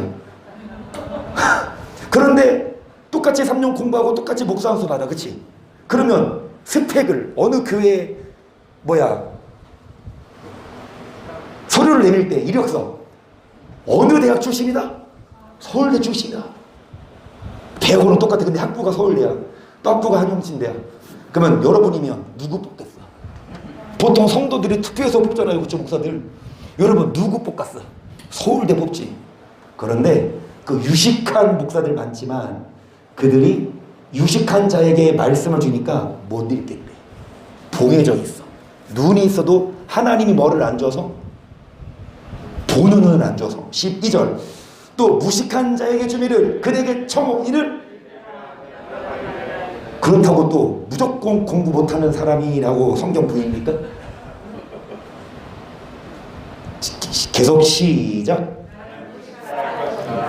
그런데 똑같이 3년 공부하고 똑같이 목사 안수 받아. 그치? 그러면 스펙을 어느 교회에 서류를 내밀 때 이력서 어느 대학 출신이다? 서울대 출신이다. 대학원은 똑같아. 근데 학부가 서울대야. 또 학부가 한영신대야. 그러면 여러분이면 누구 뽑겠어? 보통 성도들이 투표해서 뽑잖아요. 그쵸 목사들. 여러분 누구 뽑겠어? 서울대 뽑지. 그런데 그 유식한 목사들 많지만 그들이 유식한 자에게 말씀을 주니까 못 읽겠대. 봉해져 있어. 눈이 있어도 하나님이 뭐를 안 줘서 보는 눈을 안 줘서. 12절 또 무식한 자에게 주미를 그에게 청하기를 그렇다고 또 무조건 공부 못하는 사람이라고 성경 부입니까? 계속 시작.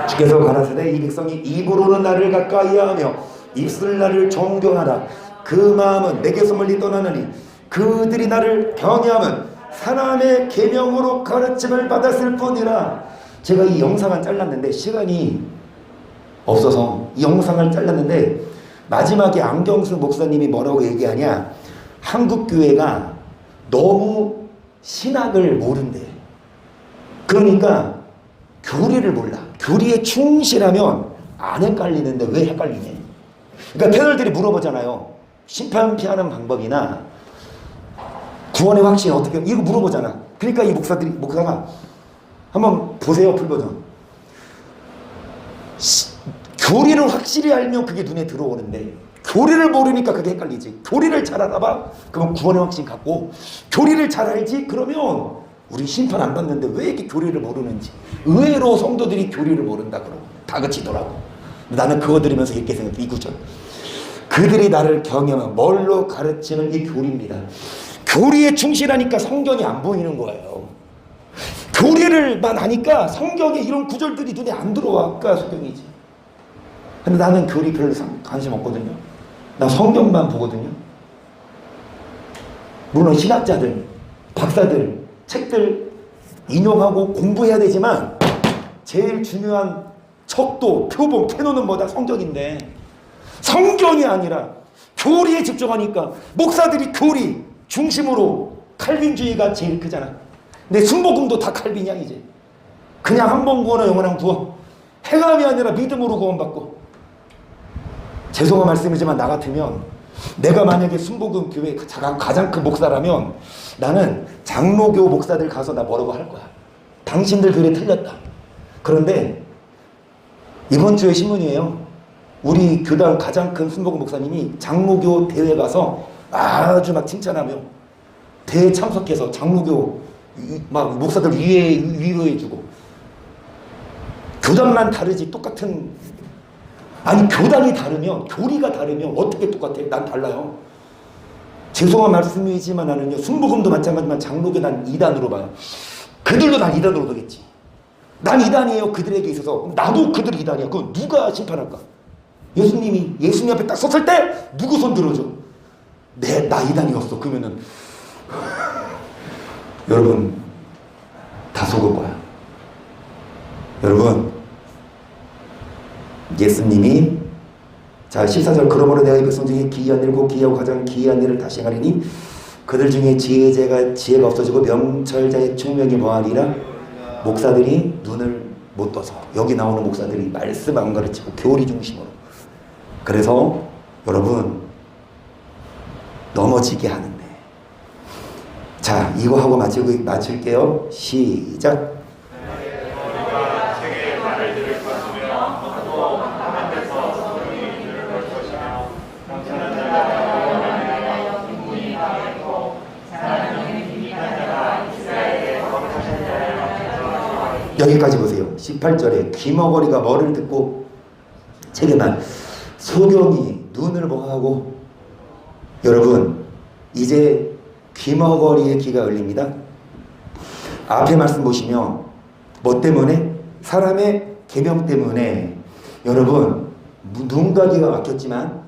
주께서 가라사대 이 백성이 입으로는 나를 가까이하며 입술 나를 존경하라. 그 마음은 내게서 멀리 떠나느니 그들이 나를 경외하면 사람의 계명으로 가르침을 받았을 뿐이라. 제가 이 영상을 잘랐는데 시간이 없어서 이 영상을 잘랐는데 마지막에 안경수 목사님이 뭐라고 얘기하냐. 한국교회가 너무 신학을 모른대. 그러니까 교리를 몰라. 교리에 충실하면 안 헷갈리는데 왜 헷갈리냐. 그러니까 패널들이 물어보잖아요. 심판 피하는 방법이나 구원의 확신 어떻게 이거 물어보잖아. 그러니까 이 목사가 한번 보세요. 풀버전. 교리를 확실히 알면 그게 눈에 들어오는데 교리를 모르니까 그게 헷갈리지. 교리를 잘 알아봐. 그러면 구원의 확신 갖고 교리를 잘 알지. 그러면 우리 심판 안 받는데 왜 이렇게 교리를 모르는지. 의외로 성도들이 교리를 모른다 그러고 다그치더라고. 나는 그거 들으면서 이렇게 생각해. 이 구절. 그들이 나를 경영한 뭘로 가르치는 이 교리입니다. 교리에 충실하니까 성경이 안 보이는 거예요. 교리를만 하니까 성경에 이런 구절들이 눈에 안 들어와. 그러니까 성경이지. 근데 나는 교리 별로 관심 없거든요. 나 성경만 보거든요. 물론 신학자들, 박사들, 책들 인용하고 공부해야 되지만 제일 중요한 척도, 표본, 캐논은 뭐다? 성경인데 성경이 아니라 교리에 집중하니까 목사들이 교리 중심으로 칼빈주의가 제일 크잖아. 근데 순복음도 다 칼빈이야 이제. 그냥 한 번 구원은 영원한 구원. 행함이 아니라 믿음으로 구원받고. 죄송한 말씀이지만 나 같으면 내가 만약에 순복음 교회 가장 큰 목사라면 나는 장로교 목사들 가서 나 뭐라고 할 거야. 당신들 교회 틀렸다. 그런데 이번 주에 신문이에요. 우리 교단 가장 큰 순복음 목사님이 장로교 대회 가서 아주 막 칭찬하며 대회 참석해서 장로교 막 목사들 위로해주고. 교단만 다르지 똑같은. 아니 교단이 다르면 교리가 다르면 어떻게 똑같아? 난 달라요. 죄송한 말씀이지만 나는요, 순복음도 마찬가지지만 장로교 난 이단으로 봐요. 그들도 난 이단으로 보겠지. 난 이단이에요. 그들에게 있어서. 나도 그들 이단이야. 그건 누가 심판할까? 예수님이 예수님 앞에 딱 섰을 때 누구 손 들어줘? 나 이단이었어. 그러면은 여러분 다 속을 거야. 여러분 예수님이 자 14절 그러므로 내가 이 백성 중에 기이한 일고 기이하고 가장 기이한 일을 다시 행하리니 그들 중에 지혜가 없어지고 명철자의 총명이 뭐하리라. 목사들이 눈을 못 떠서. 여기 나오는 목사들이 말씀 안 가르치고 교리 중심으로. 그래서 여러분 넘어지게 하는데. 자 이거 하고 마칠게요. 시작. 여기까지 보세요. 18절에 귀머거리가 뭐를 듣고 책에만 소경이 눈을 보하고. 여러분 이제 귀머거리의 귀가 열립니다. 앞에 말씀 보시면 뭐 때문에? 사람의 계명 때문에 여러분 눈과 귀가 막혔지만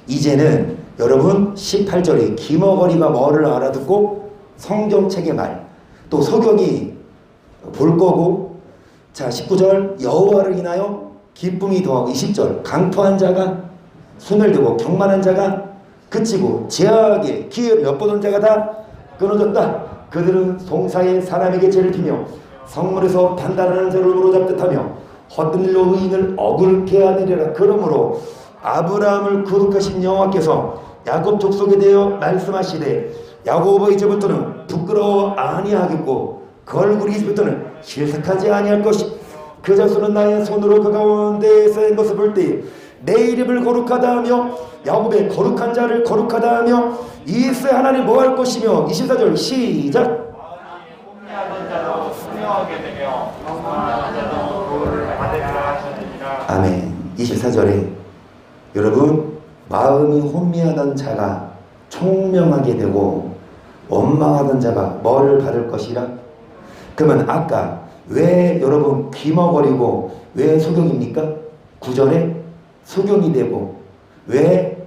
이제는 여러분 18절에 귀머거리가 뭐를 알아듣고 성경책의 말 또 소경이 볼 거고. 자 19절 여호와를 인하여 기쁨이 더하고 20절 강포한 자가 손을 들고 경만한 자가 그치고 제하게 기회를 엿보던 자가 다 끊어졌다. 그들은 송사의 사람에게 죄를 피며 성물에서 판단하는 자를 으로잡듯 하며 헛된 일로 의인을 억울케 하느니라. 그러므로 아브라함을 거룩하신 여호와께서 야곱 족속에 대하여 말씀하시되 야곱의 이제부터는 부끄러워 아니하겠고 그 얼굴이 이제부터는 실색하지 아니할 것이 그 자손은 나의 손으로 그 가운데에서 한 것을 볼 때에 내 이름을 거룩하다 하며 야곱의 거룩한 자를 거룩하다 하며 이스라엘 하나님 뭐할 것이며. 24절 시작. 아멘. 24절에 여러분 마음이 혼미하던 자가 총명하게 되고 원망하던 자가 뭐를 받을 것이라. 그러면 아까 왜 여러분 귀머거리고 왜 소경입니까? 9절에 소경이 되고 왜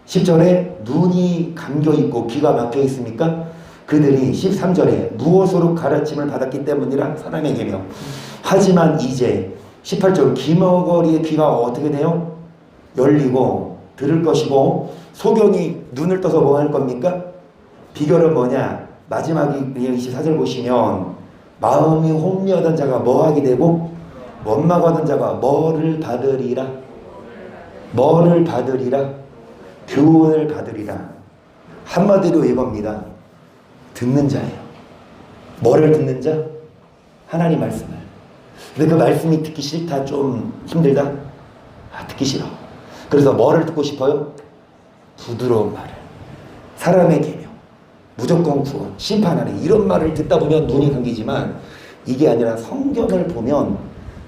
10절에 눈이 감겨있고 귀가 막혀있습니까? 그들이 13절에 무엇으로 가르침을 받았기 때문이라. 사랑의 계명. 하지만 이제 18절 귀머거리의 귀가 어떻게 돼요? 열리고 들을 것이고 소경이 눈을 떠서 뭐 할 겁니까? 비결은 뭐냐? 마지막 24절 보시면 마음이 혼미하던 자가 뭐하게 되고 원망하던 자가 뭐를 받으리라. 뭐를 받으리라. 교훈을 받으리라. 한마디로 이겁니다. 듣는 자예요. 뭐를 듣는 자? 하나님 말씀을. 근데 그 말씀이 듣기 싫다, 좀 힘들다? 듣기 싫어. 그래서 뭐를 듣고 싶어요? 부드러운 말을. 사람의 계명, 무조건 구원, 심판하는 이런 말을 듣다 보면 눈이 감기지만 이게 아니라 성경을 보면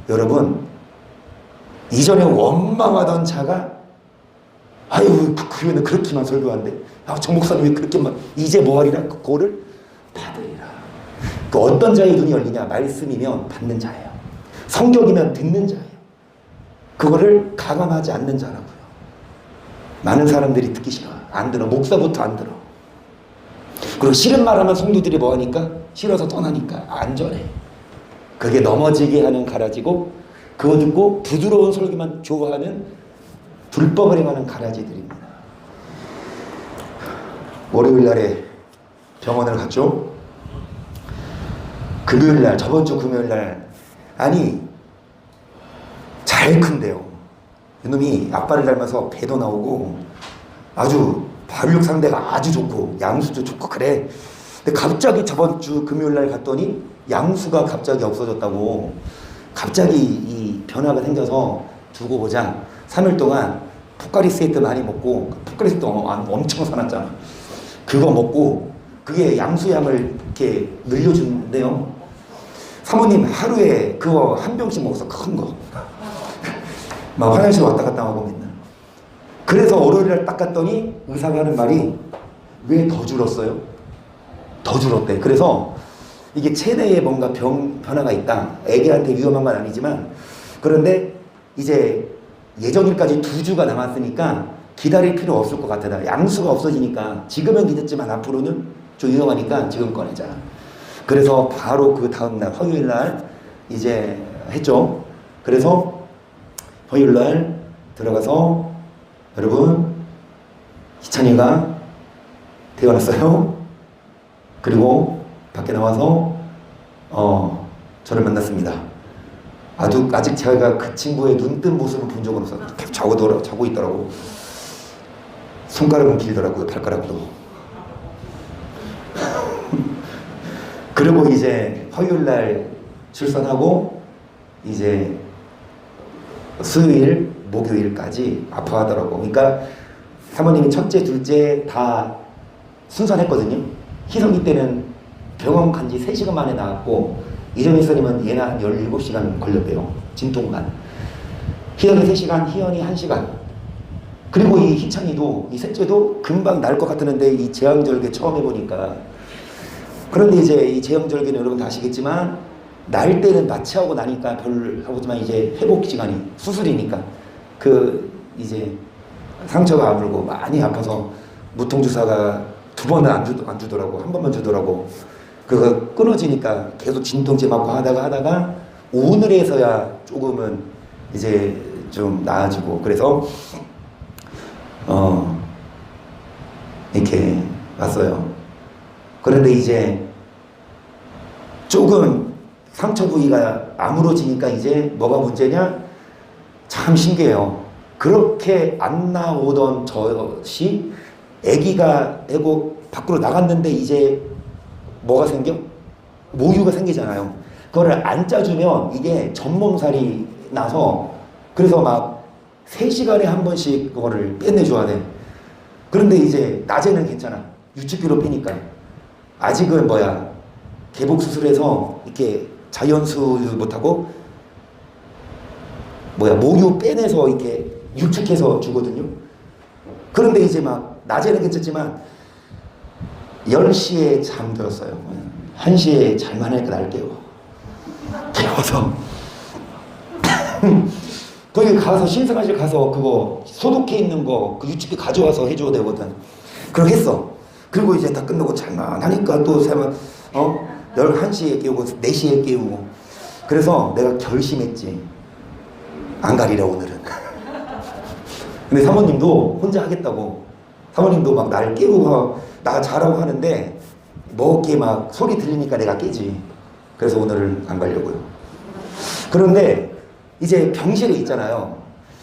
여러분 이전에 원망하던 자가 아유 그러면 그렇게만 설교한대. 정 목사님 왜 그렇게만. 이제 뭐하리라? 그거를 받으리라. 그 어떤 자의 눈이 열리냐? 말씀이면 받는 자예요. 성경이면 듣는 자예요. 그거를 가감하지 않는 자라고요. 많은 사람들이 듣기 싫어. 안 들어. 목사부터 안 들어. 그리고 싫은 말하면 성도들이 뭐하니까? 싫어서 떠나니까 안전해. 그게 넘어지게 하는 가라지고 그거 듣고 부드러운 설교만 좋아하는 불법을 행하는 가라지들입니다. 월요일날에 병원을 갔죠. 금요일날, 저번 주 금요일날 아니 잘 큰데요. 이놈이 아빠를 닮아서 배도 나오고 아주 발육 상대가 아주 좋고 양수도 좋고 그래. 근데 갑자기 저번 주 금요일날 갔더니 양수가 갑자기 없어졌다고. 갑자기 이 변화가 생겨서 두고 보자. 3일 동안 포카리 스웨트 많이 먹고, 포카리 스웨트 엄청 사놨잖아. 그거 먹고 그게 양수양을 이렇게 늘려주는데요. 사모님 하루에 그거 한 병씩 먹어서 큰 거. 막 화장실 왔다 갔다 하고 맨날. 그래서 월요일날 딱 갔더니 의사가 하는 말이 왜 더 줄었어요? 더 줄었대. 그래서 이게 체내에 뭔가 변화가 있다. 애기한테 위험한 건 아니지만 그런데 이제 예정일까지 2주가 남았으니까 기다릴 필요 없을 것 같아. 양수가 없어지니까 지금은 괜찮지만 앞으로는 좀 위험하니까 지금 꺼내자. 그래서 바로 그 다음날 화요일날 이제 했죠. 그래서 화요일날 들어가서 여러분 희찬이가 태어났어요. 그리고 밖에 나와서 저를 만났습니다. 아직 제가 그 친구의 눈뜬 모습을 본 적은 없어요. 계속 자고 있더라고. 손가락은 길더라고요. 발가락도. 그리고 이제 화요일날 출산하고 이제 수요일, 목요일까지 아파하더라고. 그러니까 사모님이 첫째, 둘째 다 순산했거든요. 희성이 때는 병원 간 지 3시간 만에 나왔고 이정희 선생님은 얘는 한 17시간 걸렸대요. 진통만. 희연이 3시간, 희연이 1시간. 그리고 이 희찬이도 이 셋째도 금방 날 것 같았는데 이 제왕절개 처음 해보니까 그런데 이제 이 제왕절개는 여러분 다 아시겠지만 날 때는 마취하고 나니까 별 하고지만 이제 회복 시간이 수술이니까 그 이제 상처가 아물고 많이 아파서 무통주사가 2번은 안 주더라고. 1번만 주더라고. 그거 끊어지니까 계속 진통제 맞고 하다가 오늘에서야 조금은 이제 좀 나아지고 그래서 이렇게 왔어요. 그런데 이제 조금 상처 부위가 아물어지니까 이제 뭐가 문제냐? 참 신기해요. 그렇게 안 나오던 젖이 아기가 애고 밖으로 나갔는데 이제 뭐가 생겨? 모유가 생기잖아요. 그거를 안 짜주면 이게 전몸살이 나서 그래서 막 3시간에 한 번씩 그거를 빼내줘야 돼. 그런데 이제 낮에는 괜찮아. 유축기로 빼니까. 아직은 개복 수술해서 이렇게 자연수 못하고 모유 빼내서 이렇게 유축해서 주거든요. 그런데 이제 막 낮에는 괜찮지만 10시에 잠들었어요. 1시에 잘만 하니까 날 깨워. 깨워서 거기 가서 신생아실 가서 그거 소독해 있는 거 그 유축기 가져와서 해줘야 되거든. 그렇게 했어. 그리고 이제 다 끝나고 잘만 하니까 또 11시에 깨우고 4시에 깨우고 그래서 내가 결심했지. 안 가리라 오늘은. 근데 사모님도 혼자 하겠다고. 사모님도 막 나를 깨우고 나 자라고 하는데 뭐 이렇게 막 소리 들리니까 내가 깨지. 그래서 오늘은 안 가려고요. 그런데 이제 병실에 있잖아요.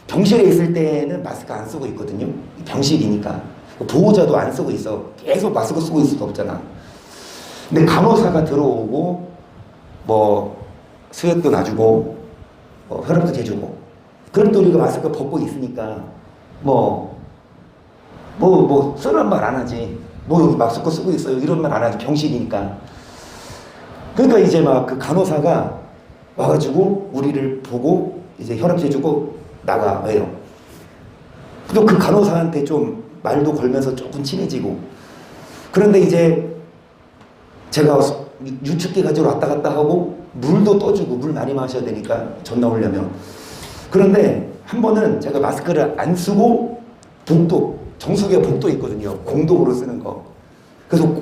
병실에 있을 때는 마스크 안 쓰고 있거든요. 병실이니까. 보호자도 안 쓰고 있어. 계속 마스크 쓰고 있을 수 없잖아. 근데 간호사가 들어오고 수액도 놔주고 혈압도 재주고 그럼 또 우리가 마스크 벗고 있으니까 쓰란 말 안 하지. 여기 마스크 쓰고 있어요. 이런 말 안 하지. 병실이니까. 그러니까 이제 막 그 간호사가 와가지고 우리를 보고 이제 혈압 재주고 나가요. 또 그 간호사한테 좀 말도 걸면서 조금 친해지고. 그런데 이제 제가 유축기 가지러 왔다 갔다 하고 물도 떠주고 물 많이 마셔야 되니까 전 나오려면. 그런데 한 번은 제가 마스크를 안 쓰고 정수기에 복도 있거든요. 공동으로 쓰는 거. 그래서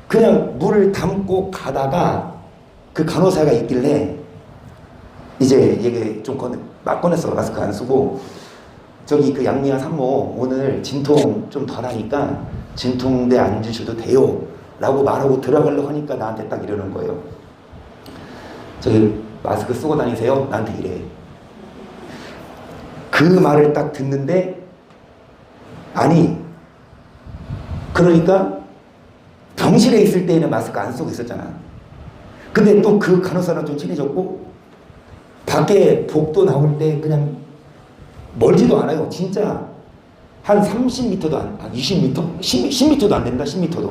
그냥 물을 담고 가다가 그 간호사가 있길래 이제 얘기 좀 막 꺼냈어. 마스크 안 쓰고 저기 그 양미야 산모 오늘 진통 좀 덜하니까 진통제 안 주셔도 돼요 라고 말하고 들어가려고 하니까 나한테 딱 이러는 거예요. 저기 마스크 쓰고 다니세요? 나한테 이래. 그 말을 딱 듣는데 아니 그러니까 병실에 있을 때는 마스크 안 쓰고 있었잖아. 근데 또 그 간호사랑 좀 친해졌고 밖에 복도 나올 때 그냥 멀지도 않아요. 진짜 한 30m도 한 20m? 10m도 안 된다. 10m도.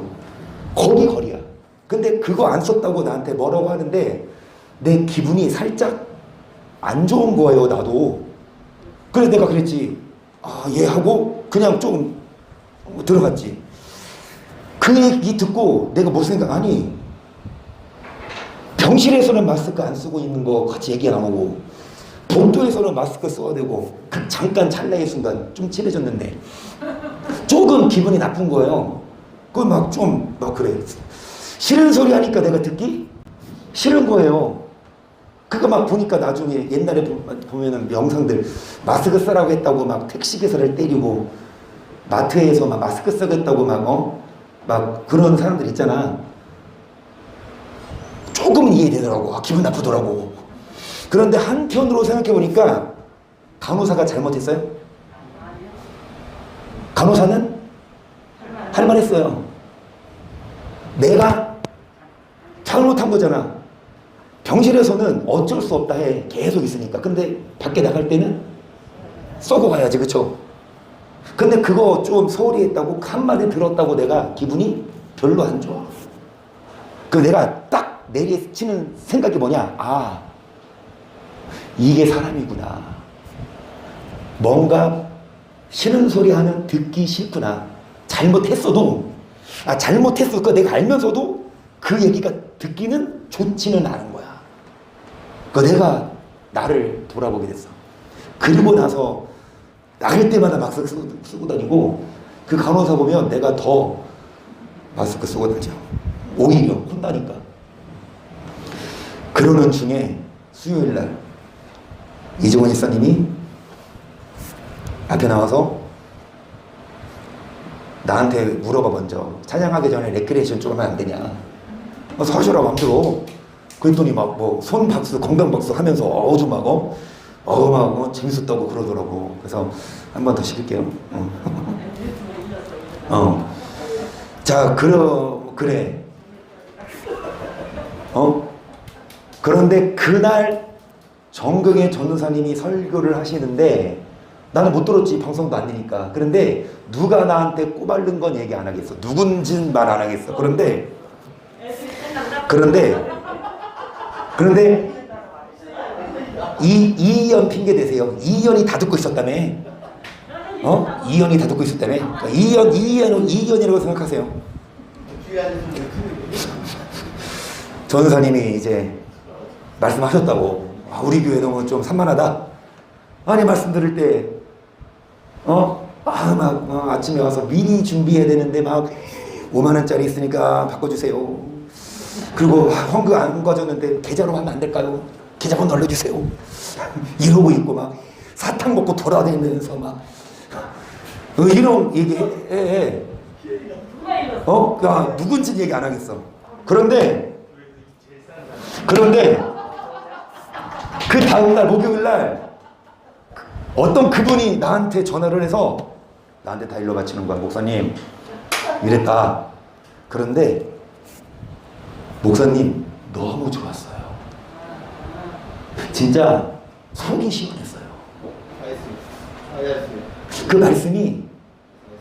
거리야. 근데 그거 안 썼다고 나한테 뭐라고 하는데 내 기분이 살짝 안 좋은 거예요. 나도. 그래서 내가 그랬지. 예 하고 그냥 좀 들어갔지. 그 얘기 듣고 내가 무슨 생각하니, 병실에서는 마스크 안 쓰고 있는 거 같이 얘기 안 하고, 복도에서는 마스크 써야 되고, 그 잠깐 찰나의 순간 좀 친해졌는데 조금 기분이 나쁜 거예요. 그걸 막 좀 막 그래, 싫은 소리 하니까 내가 듣기 싫은 거예요. 그거 막 보니까 나중에 옛날에 보면은 영상들 마스크 쓰라고 했다고 막 택시기사를 때리고 마트에서 막 마스크 쓰겠다고 막 그런 사람들 있잖아. 조금은 이해되더라고. 아, 기분 나쁘더라고. 그런데 한편으로 생각해 보니까 간호사가 잘못했어요? 간호사는 할 만했어요. 내가 잘못한 거잖아. 병실에서는 어쩔 수 없다 해. 계속 있으니까. 근데 밖에 나갈 때는 쏘고 가야지. 그쵸? 근데 그거 좀 소홀히 했다고 한마디 들었다고 내가 기분이 별로 안 좋아. 그 내가 딱 내리치는 생각이 뭐냐. 아, 이게 사람이구나. 뭔가 싫은 소리 하면 듣기 싫구나. 잘못했어도, 잘못했을 거 내가 알면서도 그 얘기가 듣기는 좋지는 않은 거야. 그 내가 나를 돌아보게 됐어. 그리고 나서 나갈 때마다 마스크 쓰고 다니고, 그 간호사 보면 내가 더 마스크 쓰고 다녀. 오히려 혼나니까. 그러는 중에 수요일날 이종원 집사님이 앞에 나와서 나한테 물어봐. 먼저 찬양하기 전에 레크레이션 좀 하면 안 되냐. 서셔라 맘대로. 그랬더니 막 뭐 손박수 건강박수 하면서 재밌었다고 그러더라고. 그래서 한 번 더 시킬게요. 자, 그래. 그런데 그날 정경의 전도사님이 설교를 하시는데 나는 못 들었지. 방송도 안 되니까. 그런데 누가 나한테 꼬발른 건 얘기 안 하겠어. 누군진 말 안 하겠어. 그런데 이희연 핑계 대세요. 이희연이 다 듣고 있었다며. 이희연이 다 듣고 있었다며. 그러니까 이희연이라고 생각하세요. 전사님이 이제 말씀하셨다고. 우리 교회 너무 좀 산만하다. 아니, 말씀 들을 때 아침에 와서 미리 준비해야 되는데 막 5만 원짜리 있으니까 바꿔주세요. 그리고 헌금 안 가졌는데 계좌로 하면 안 될까요? 계좌번호 알려주세요. 이러고 있고 막 사탕 먹고 돌아다니면서 막 이런 얘기해. 누군지 얘기 안 하겠어. 그런데 그 다음날 목요일날 어떤 그분이 나한테 전화를 해서 나한테 다 일러 바치는 거야. 목사님 이랬다. 그런데 목사님 너무 좋았어요. 진짜 속이 시원했어요. 그 말씀이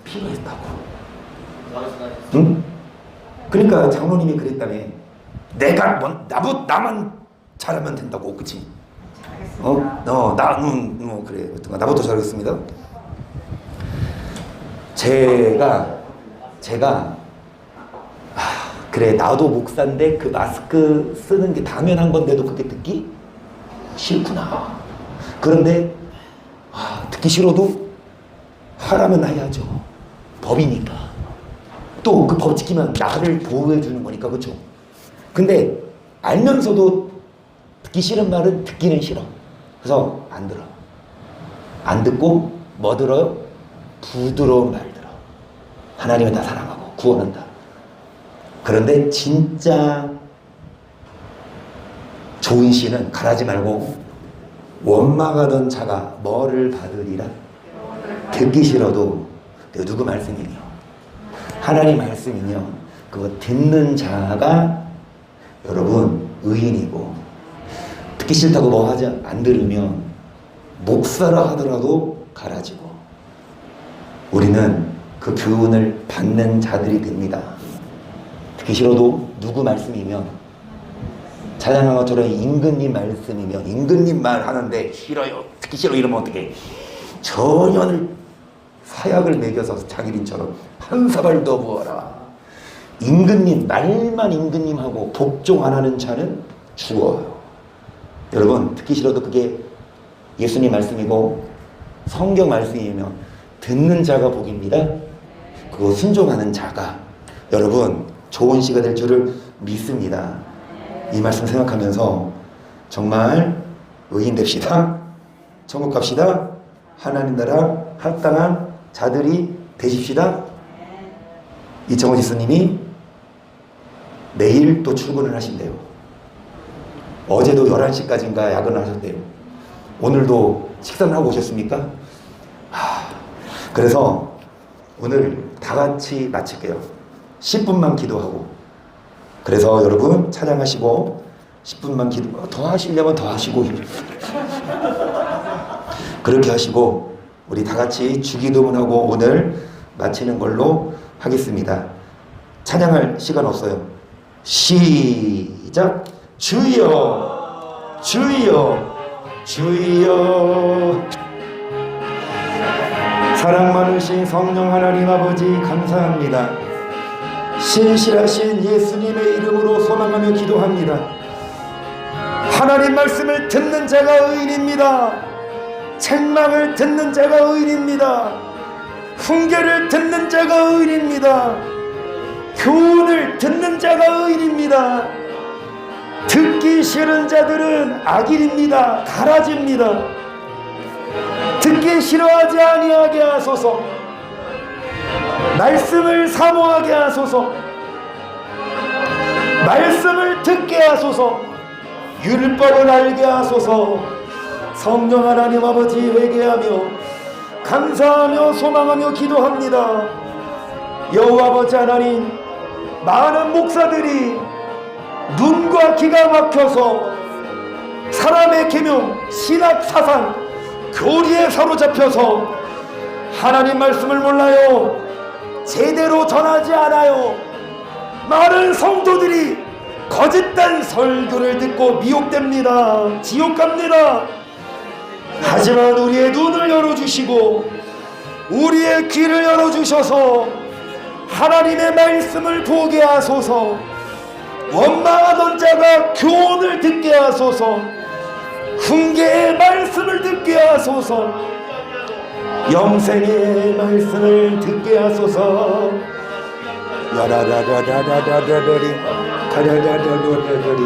필요했다고. 응? 그러니까 장로님이 그랬다며. 나만 잘하면 된다고. 그치? 그래. 나부터 잘하겠습니다. 제가 그래, 나도 목사인데 그 마스크 쓰는 게 당연한 건데도 그게 듣기 싫구나. 그런데 듣기 싫어도 하라면 해야죠. 법이니까. 또 그 법 지키면 나를 보호해 주는 거니까. 그렇죠? 근데 알면서도 듣기 싫은 말은 듣기는 싫어. 그래서 안 들어. 안 듣고 뭐 들어요? 부드러운 말 들어. 하나님은 다 사랑하고 구원한다. 그런데 진짜 좋은 시는 가라지 말고 원망하던 자가 뭐를 받으리라? 듣기 싫어도 누구 말씀이며 하나님 말씀이며 그거 듣는 자가 여러분 의인이고, 듣기 싫다고 뭐 하지 안 들으면 목사라 하더라도 가라지고, 우리는 그 교훈을 받는 자들이 됩니다. 듣기 싫어도 누구 말씀이면, 찬양한 것처럼 임금님 말씀이면 임금님 말 하는데 싫어요, 듣기 싫어 이러면 어떡해. 전혀 사약을 먹여서 자기린처럼 한 사발 더 부어라. 임금님, 말만 임금님하고 복종 안 하는 자는 죽어요. 여러분, 듣기 싫어도 그게 예수님 말씀이고 성경 말씀이면 듣는 자가 복입니다. 그거 순종하는 자가 여러분 좋은 시가 될 줄을 믿습니다. 이 말씀 생각하면서 정말 의인 됩시다. 천국 갑시다. 하나님 나라 합당한 자들이 되십시다. 이청호 지수님이 내일 또 출근을 하신대요. 어제도 11시까지인가 야근을 하셨대요. 오늘도 식사를 하고 오셨습니까? 그래서 오늘 다 같이 마칠게요. 10분만 기도하고. 그래서 여러분 찬양하시고 10분만 기도, 더 하시려면 더 하시고 그렇게 하시고 우리 다 같이 주기도문하고 오늘 마치는 걸로 하겠습니다. 찬양할 시간 없어요. 시작. 주여 주여 주여. 사랑 많으신 성령 하나님 아버지 감사합니다. 신실하신 예수님의 이름으로 소망하며 기도합니다. 하나님 말씀을 듣는 자가 의인입니다. 책망을 듣는 자가 의인입니다. 훈계를 듣는 자가 의인입니다. 교훈을 듣는 자가 의인입니다. 듣기 싫은 자들은 악인입니다. 가라집니다. 듣기 싫어하지 아니하게 하소서. 말씀을 사모하게 하소서. 말씀을 듣게 하소서. 율법을 알게 하소서. 성령 하나님 아버지 회개하며 감사하며 소망하며 기도합니다. 여호와 아버지 하나님, 많은 목사들이 눈과 귀가 막혀서 사람의 계명, 신학 사상, 교리에 사로잡혀서 하나님 말씀을 몰라요. 제대로 전하지 않아요. 많은 성도들이 거짓된 설교를 듣고 미혹됩니다. 지옥 갑니다. 하지만 우리의 눈을 열어주시고 우리의 귀를 열어주셔서 하나님의 말씀을 보게 하소서. 원망하던 자가 교훈을 듣게 하소서. 훈계의 말씀을 듣게 하소서. 영생의 말씀을 듣게 하소서. 야라라라라라라라리 가라라라라라리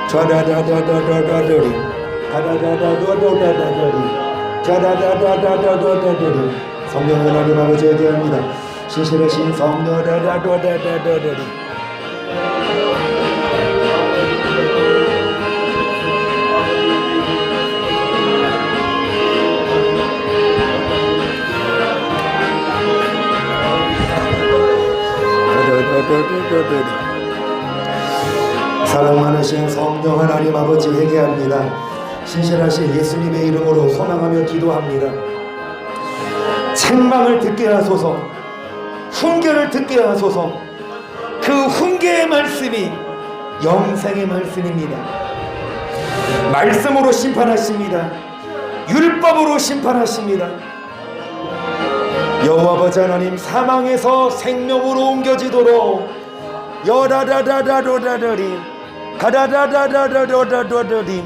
좌라라라라라라리 가라라라라라라리 좌라라라라라라리. 성령 하나님 아버지에 대합니다. 신실하신 성령 라라라라라라리. 사랑 많으신 성령 하나님 아버지 회개합니다. 신실하신 예수님의 이름으로 소망하며 기도합니다. 책망을 듣게 하소서. 훈계를 듣게 하소서. 그 훈계의 말씀이 영생의 말씀입니다. 말씀으로 심판하십니다. 율법으로 심판하십니다. 여호와 아버지 하나님, 사망에서 생명으로 옮겨지도록 여라라라라라라리 가라라라라라라라리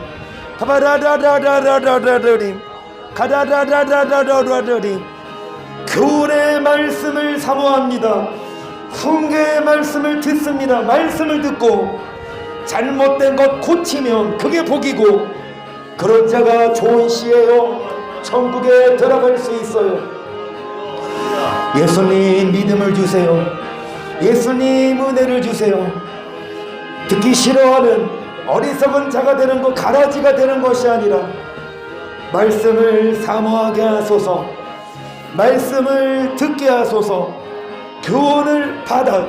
가라라라라라라리 가라라라라라라리. 교훈의 말씀을 사모합니다. 훈계의 말씀을 듣습니다. 말씀을 듣고 잘못된 것 고치면 그게 복이고, 그런 자가 좋은 시예요. 천국에 들어갈 수 있어요. 예수님 믿음을 주세요. 예수님 은혜를 주세요. 듣기 싫어하는 어리석은 자가 되는 것, 가라지가 되는 것이 아니라 말씀을 사모하게 하소서. 말씀을 듣게 하소서. 교훈을 받아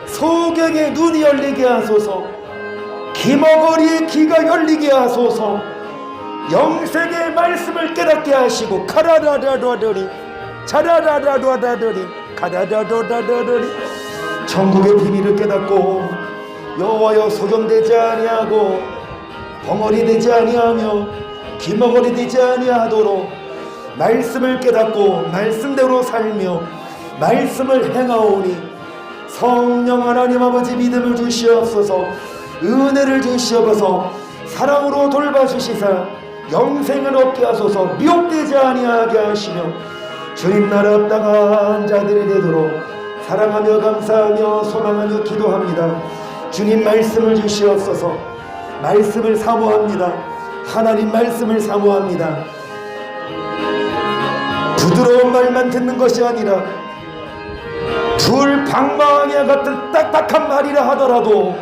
소경의 눈이 열리게 하소서. 귀머거리의 귀가 열리게 하소서. 영생의 말씀을 깨닫게 하시고 카라라라라라리 차라라라라라리 가라라라라라리. 천국의 비밀을 깨닫고 여호와여 소경되지 아니하고 벙어리 되지 아니하며 귀머거리 되지 아니하도록 말씀을 깨닫고 말씀대로 살며 말씀을 행하오니 성령 하나님 아버지 믿음을 주시옵소서. 은혜를 주시옵소서. 사랑으로 돌봐주시사 영생을 얻게 하소서. 미혹되지 아니하게 하시며 주님 나라 땅한 자들이 되도록 사랑하며 감사하며 소망하며 기도합니다. 주님 말씀을 주시옵소서. 말씀을 사모합니다. 하나님 말씀을 사모합니다. 부드러운 말만 듣는 것이 아니라 불방망이와 같은 딱딱한 말이라 하더라도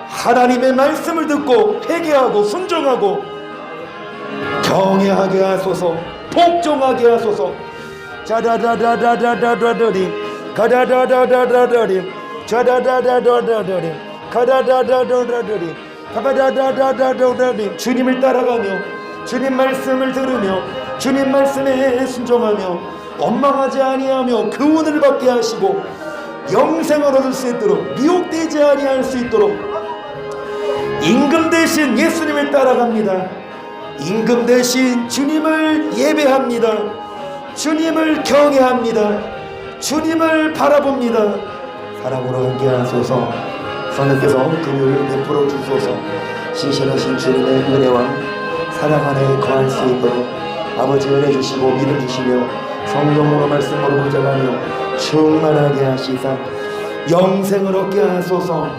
하나님의 말씀을 듣고 회개하고 순종하고 경외하게 하소서. 복종하게 하소서. 자다다다다다다다리 가다다다다다다리 자다다다다다다리 가다다다다다다리 가다다다다다다리 주님을 따라가며 주님 말씀을 들으며 주님 말씀에 순종하며 원망하지 아니하며 교훈을 받게 하시고 영생을 얻을 수 있도록 미혹되지 아니할 수 있도록 임금 대신 예수님을 따라갑니다. 임금 대신 주님을 예배합니다. 주님을 경외합니다. 주님을 바라봅니다. 사랑으로 함께 하소서. 성령께서 금요일 베풀어 주소서. 신실하신 주님의 은혜와 사랑 안에 거할 수 있도록 아버지 은혜 주시고 믿음 주시며 성령으로 말씀으로 보장하며 충만하게 하시사 영생을 얻게 하소서.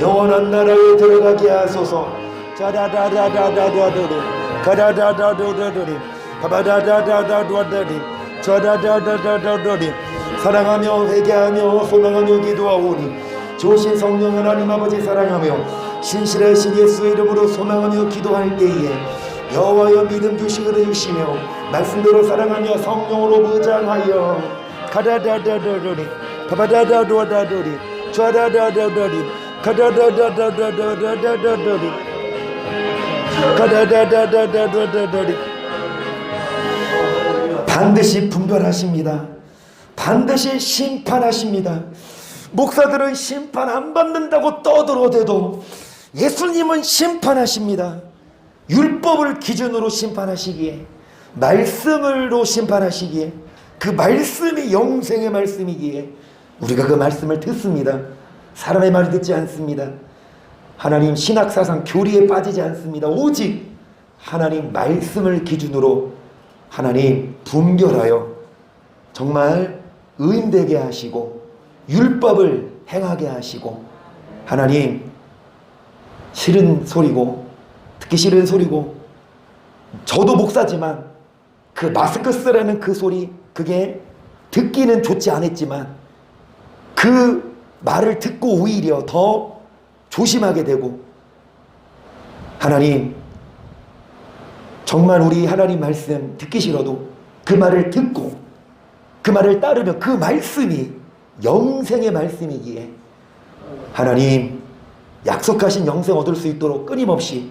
영원한 나라에 들어가게 하소서. 자다다다다다다다리 가다다다다다다리 가다다다다다다리 자다다다다다다리 사랑하며 회개하며 소망하며 기도하오니 조신 성령 하나님 아버지 사랑하며 신실하신 예수 이름으로 소망하며 기도할 때에 여호와여 믿음 주시기를 주시며 말씀대로 사랑하며 성령으로 무장하여 가다다다다다리 가다다다다다리 좌다다다다리 가다다다다다다다다리 가다다다다다다다리 반드시 분별하십니다. 반드시 심판하십니다. 목사들은 심판 안 받는다고 떠들어대도 예수님은 심판하십니다. 율법을 기준으로 심판하시기에 말씀으로 심판하시기에 그 말씀이 영생의 말씀이기에 우리가 그 말씀을 듣습니다. 사람의 말을 듣지 않습니다. 하나님 신학사상 교리에 빠지지 않습니다. 오직 하나님 말씀을 기준으로 하나님 분별하여 정말 의인되게 하시고 율법을 행하게 하시고 하나님 싫은 소리고 듣기 싫은 소리고 저도 목사지만 그 마스크 쓰라는 그 소리 그게 듣기는 좋지 않았지만 그 말을 듣고 오히려 더 조심하게 되고 하나님 정말 우리 하나님 말씀 듣기 싫어도 그 말을 듣고 그 말을 따르면 그 말씀이 영생의 말씀이기에 하나님 약속하신 영생 얻을 수 있도록 끊임없이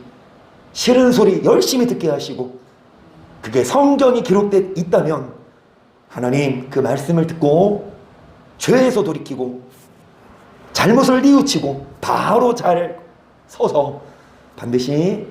싫은 소리 열심히 듣게 하시고 그게 성경이 기록되어 있다면 하나님 그 말씀을 듣고 죄에서 돌이키고 잘못을 뉘우치고 바로 잘 서서 반드시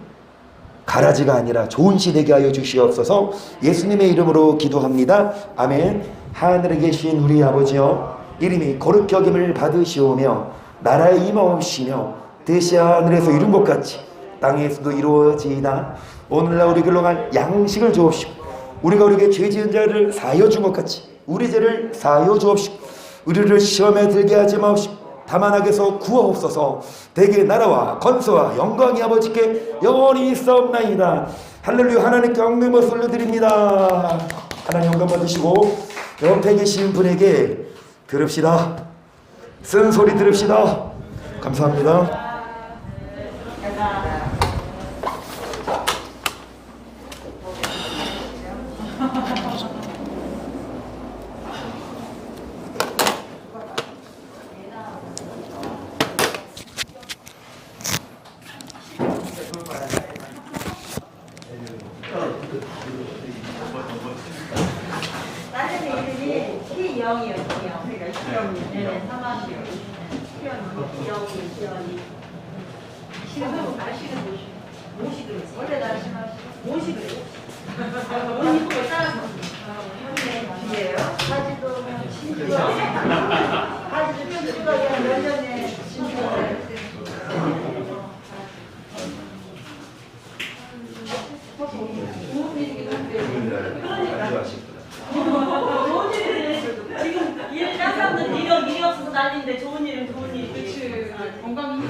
가라지가 아니라 좋은 시 되게 하여 주시옵소서. 예수님의 이름으로 기도합니다. 아멘. 하늘에 계신 우리 아버지여 이름이 거룩히 여김을 받으시오며 나라에 임하옵시며 뜻이 하늘에서 이룬 것 같이 땅에서도 이루어지이다. 오늘날 우리 길러갈 양식을 주옵시고 우리가 우리에게 죄 지은 자를 사하여 준 것 같이 우리 죄를 사하여 주옵시고 우리를 시험에 들게 하지 마옵시고 다만 악에서 구하옵소서. 대개 나라와 건소와 영광이 아버지께 영원히 있사옵나이다. 할렐루야. 하나님께 영광을 돌려드립니다. 하나님 영광 받으시고 옆에 계신 분에게 들읍시다. 쓴 소리 들읍시다. 감사합니다. 기영이요, 기영. 그러니까 기영이. 네네, 사마시요. 기영이, 기영이. 시는 날씨는 모시그래. 원래 날씨는 모시그래. 모시그래 따라서. 현재 뒤에요. 가지도 신주가. 가지도 진주가 그냥 몇 년에 진주가 좋은 일이 지금 일 딴 사람들 일이 없어서 난리인데 좋은 일은 좋은 일. 그렇지. 건강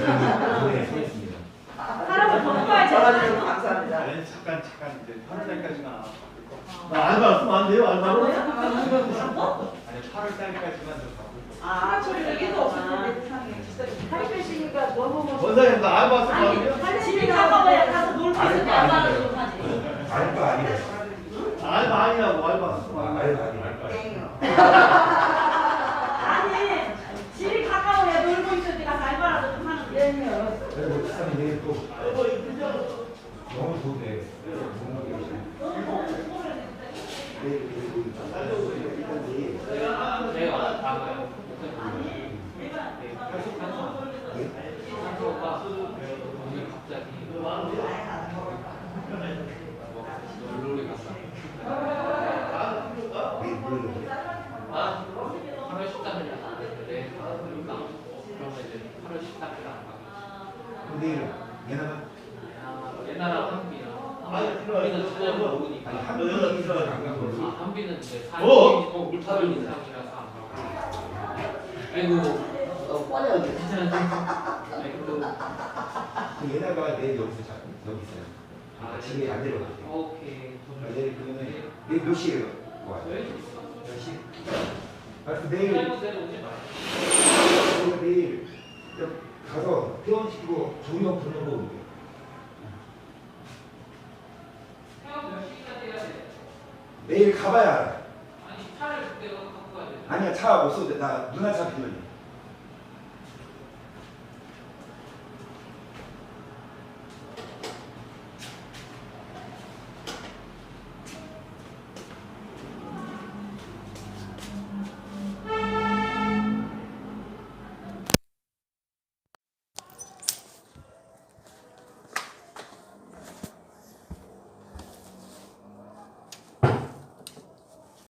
사람을 더 뽑아야지. 감사합니다. 잠깐 이제 8월달까지만. 나 알바 왔으면 안 돼요, 알바로? 아니 8월달까지만 좀 바꿀 거. 아, 소리가 얘도 없을 텐데 살이 빼시니까 너무 원장님 나 알바 왔으면 안 돼요? 집이 가까워야 가서 놀 수 있을 때 알바를 좀 하지. 알바 아니야. 알바 아니라고 알바 왔으면 안 돼요. 아니, 집이 가까워야 놀고 있을 때 가서 알바라도 좀 하는 게. 그리고 사람이 내일 또 너무 좋네. 내가 다음에 한소가 오늘 갑자기 놀러리 갔다. 아, 8월 13일 안 됐는데 그러면 이제 8월 13일 안 가고. 내일 얘나가 옛날하고 한비는 한비는 수업을 모르니까. 한비는 이제 4일 이상이라서 안 가고. 아이고. 괜찮아. 얘나가 내일 여기 있어요. 집에 안 내려가. 오케이. 내일 그러면 내일 몇 시에 와요? 몇 시? 내일 내일 가서 퇴원시키고 종영 보내고 올게요. 내일 가봐야 알아. 아니 차를 그때 갖고 가야 돼. 아니야 차 없어. 나 누나 차 빌려줘.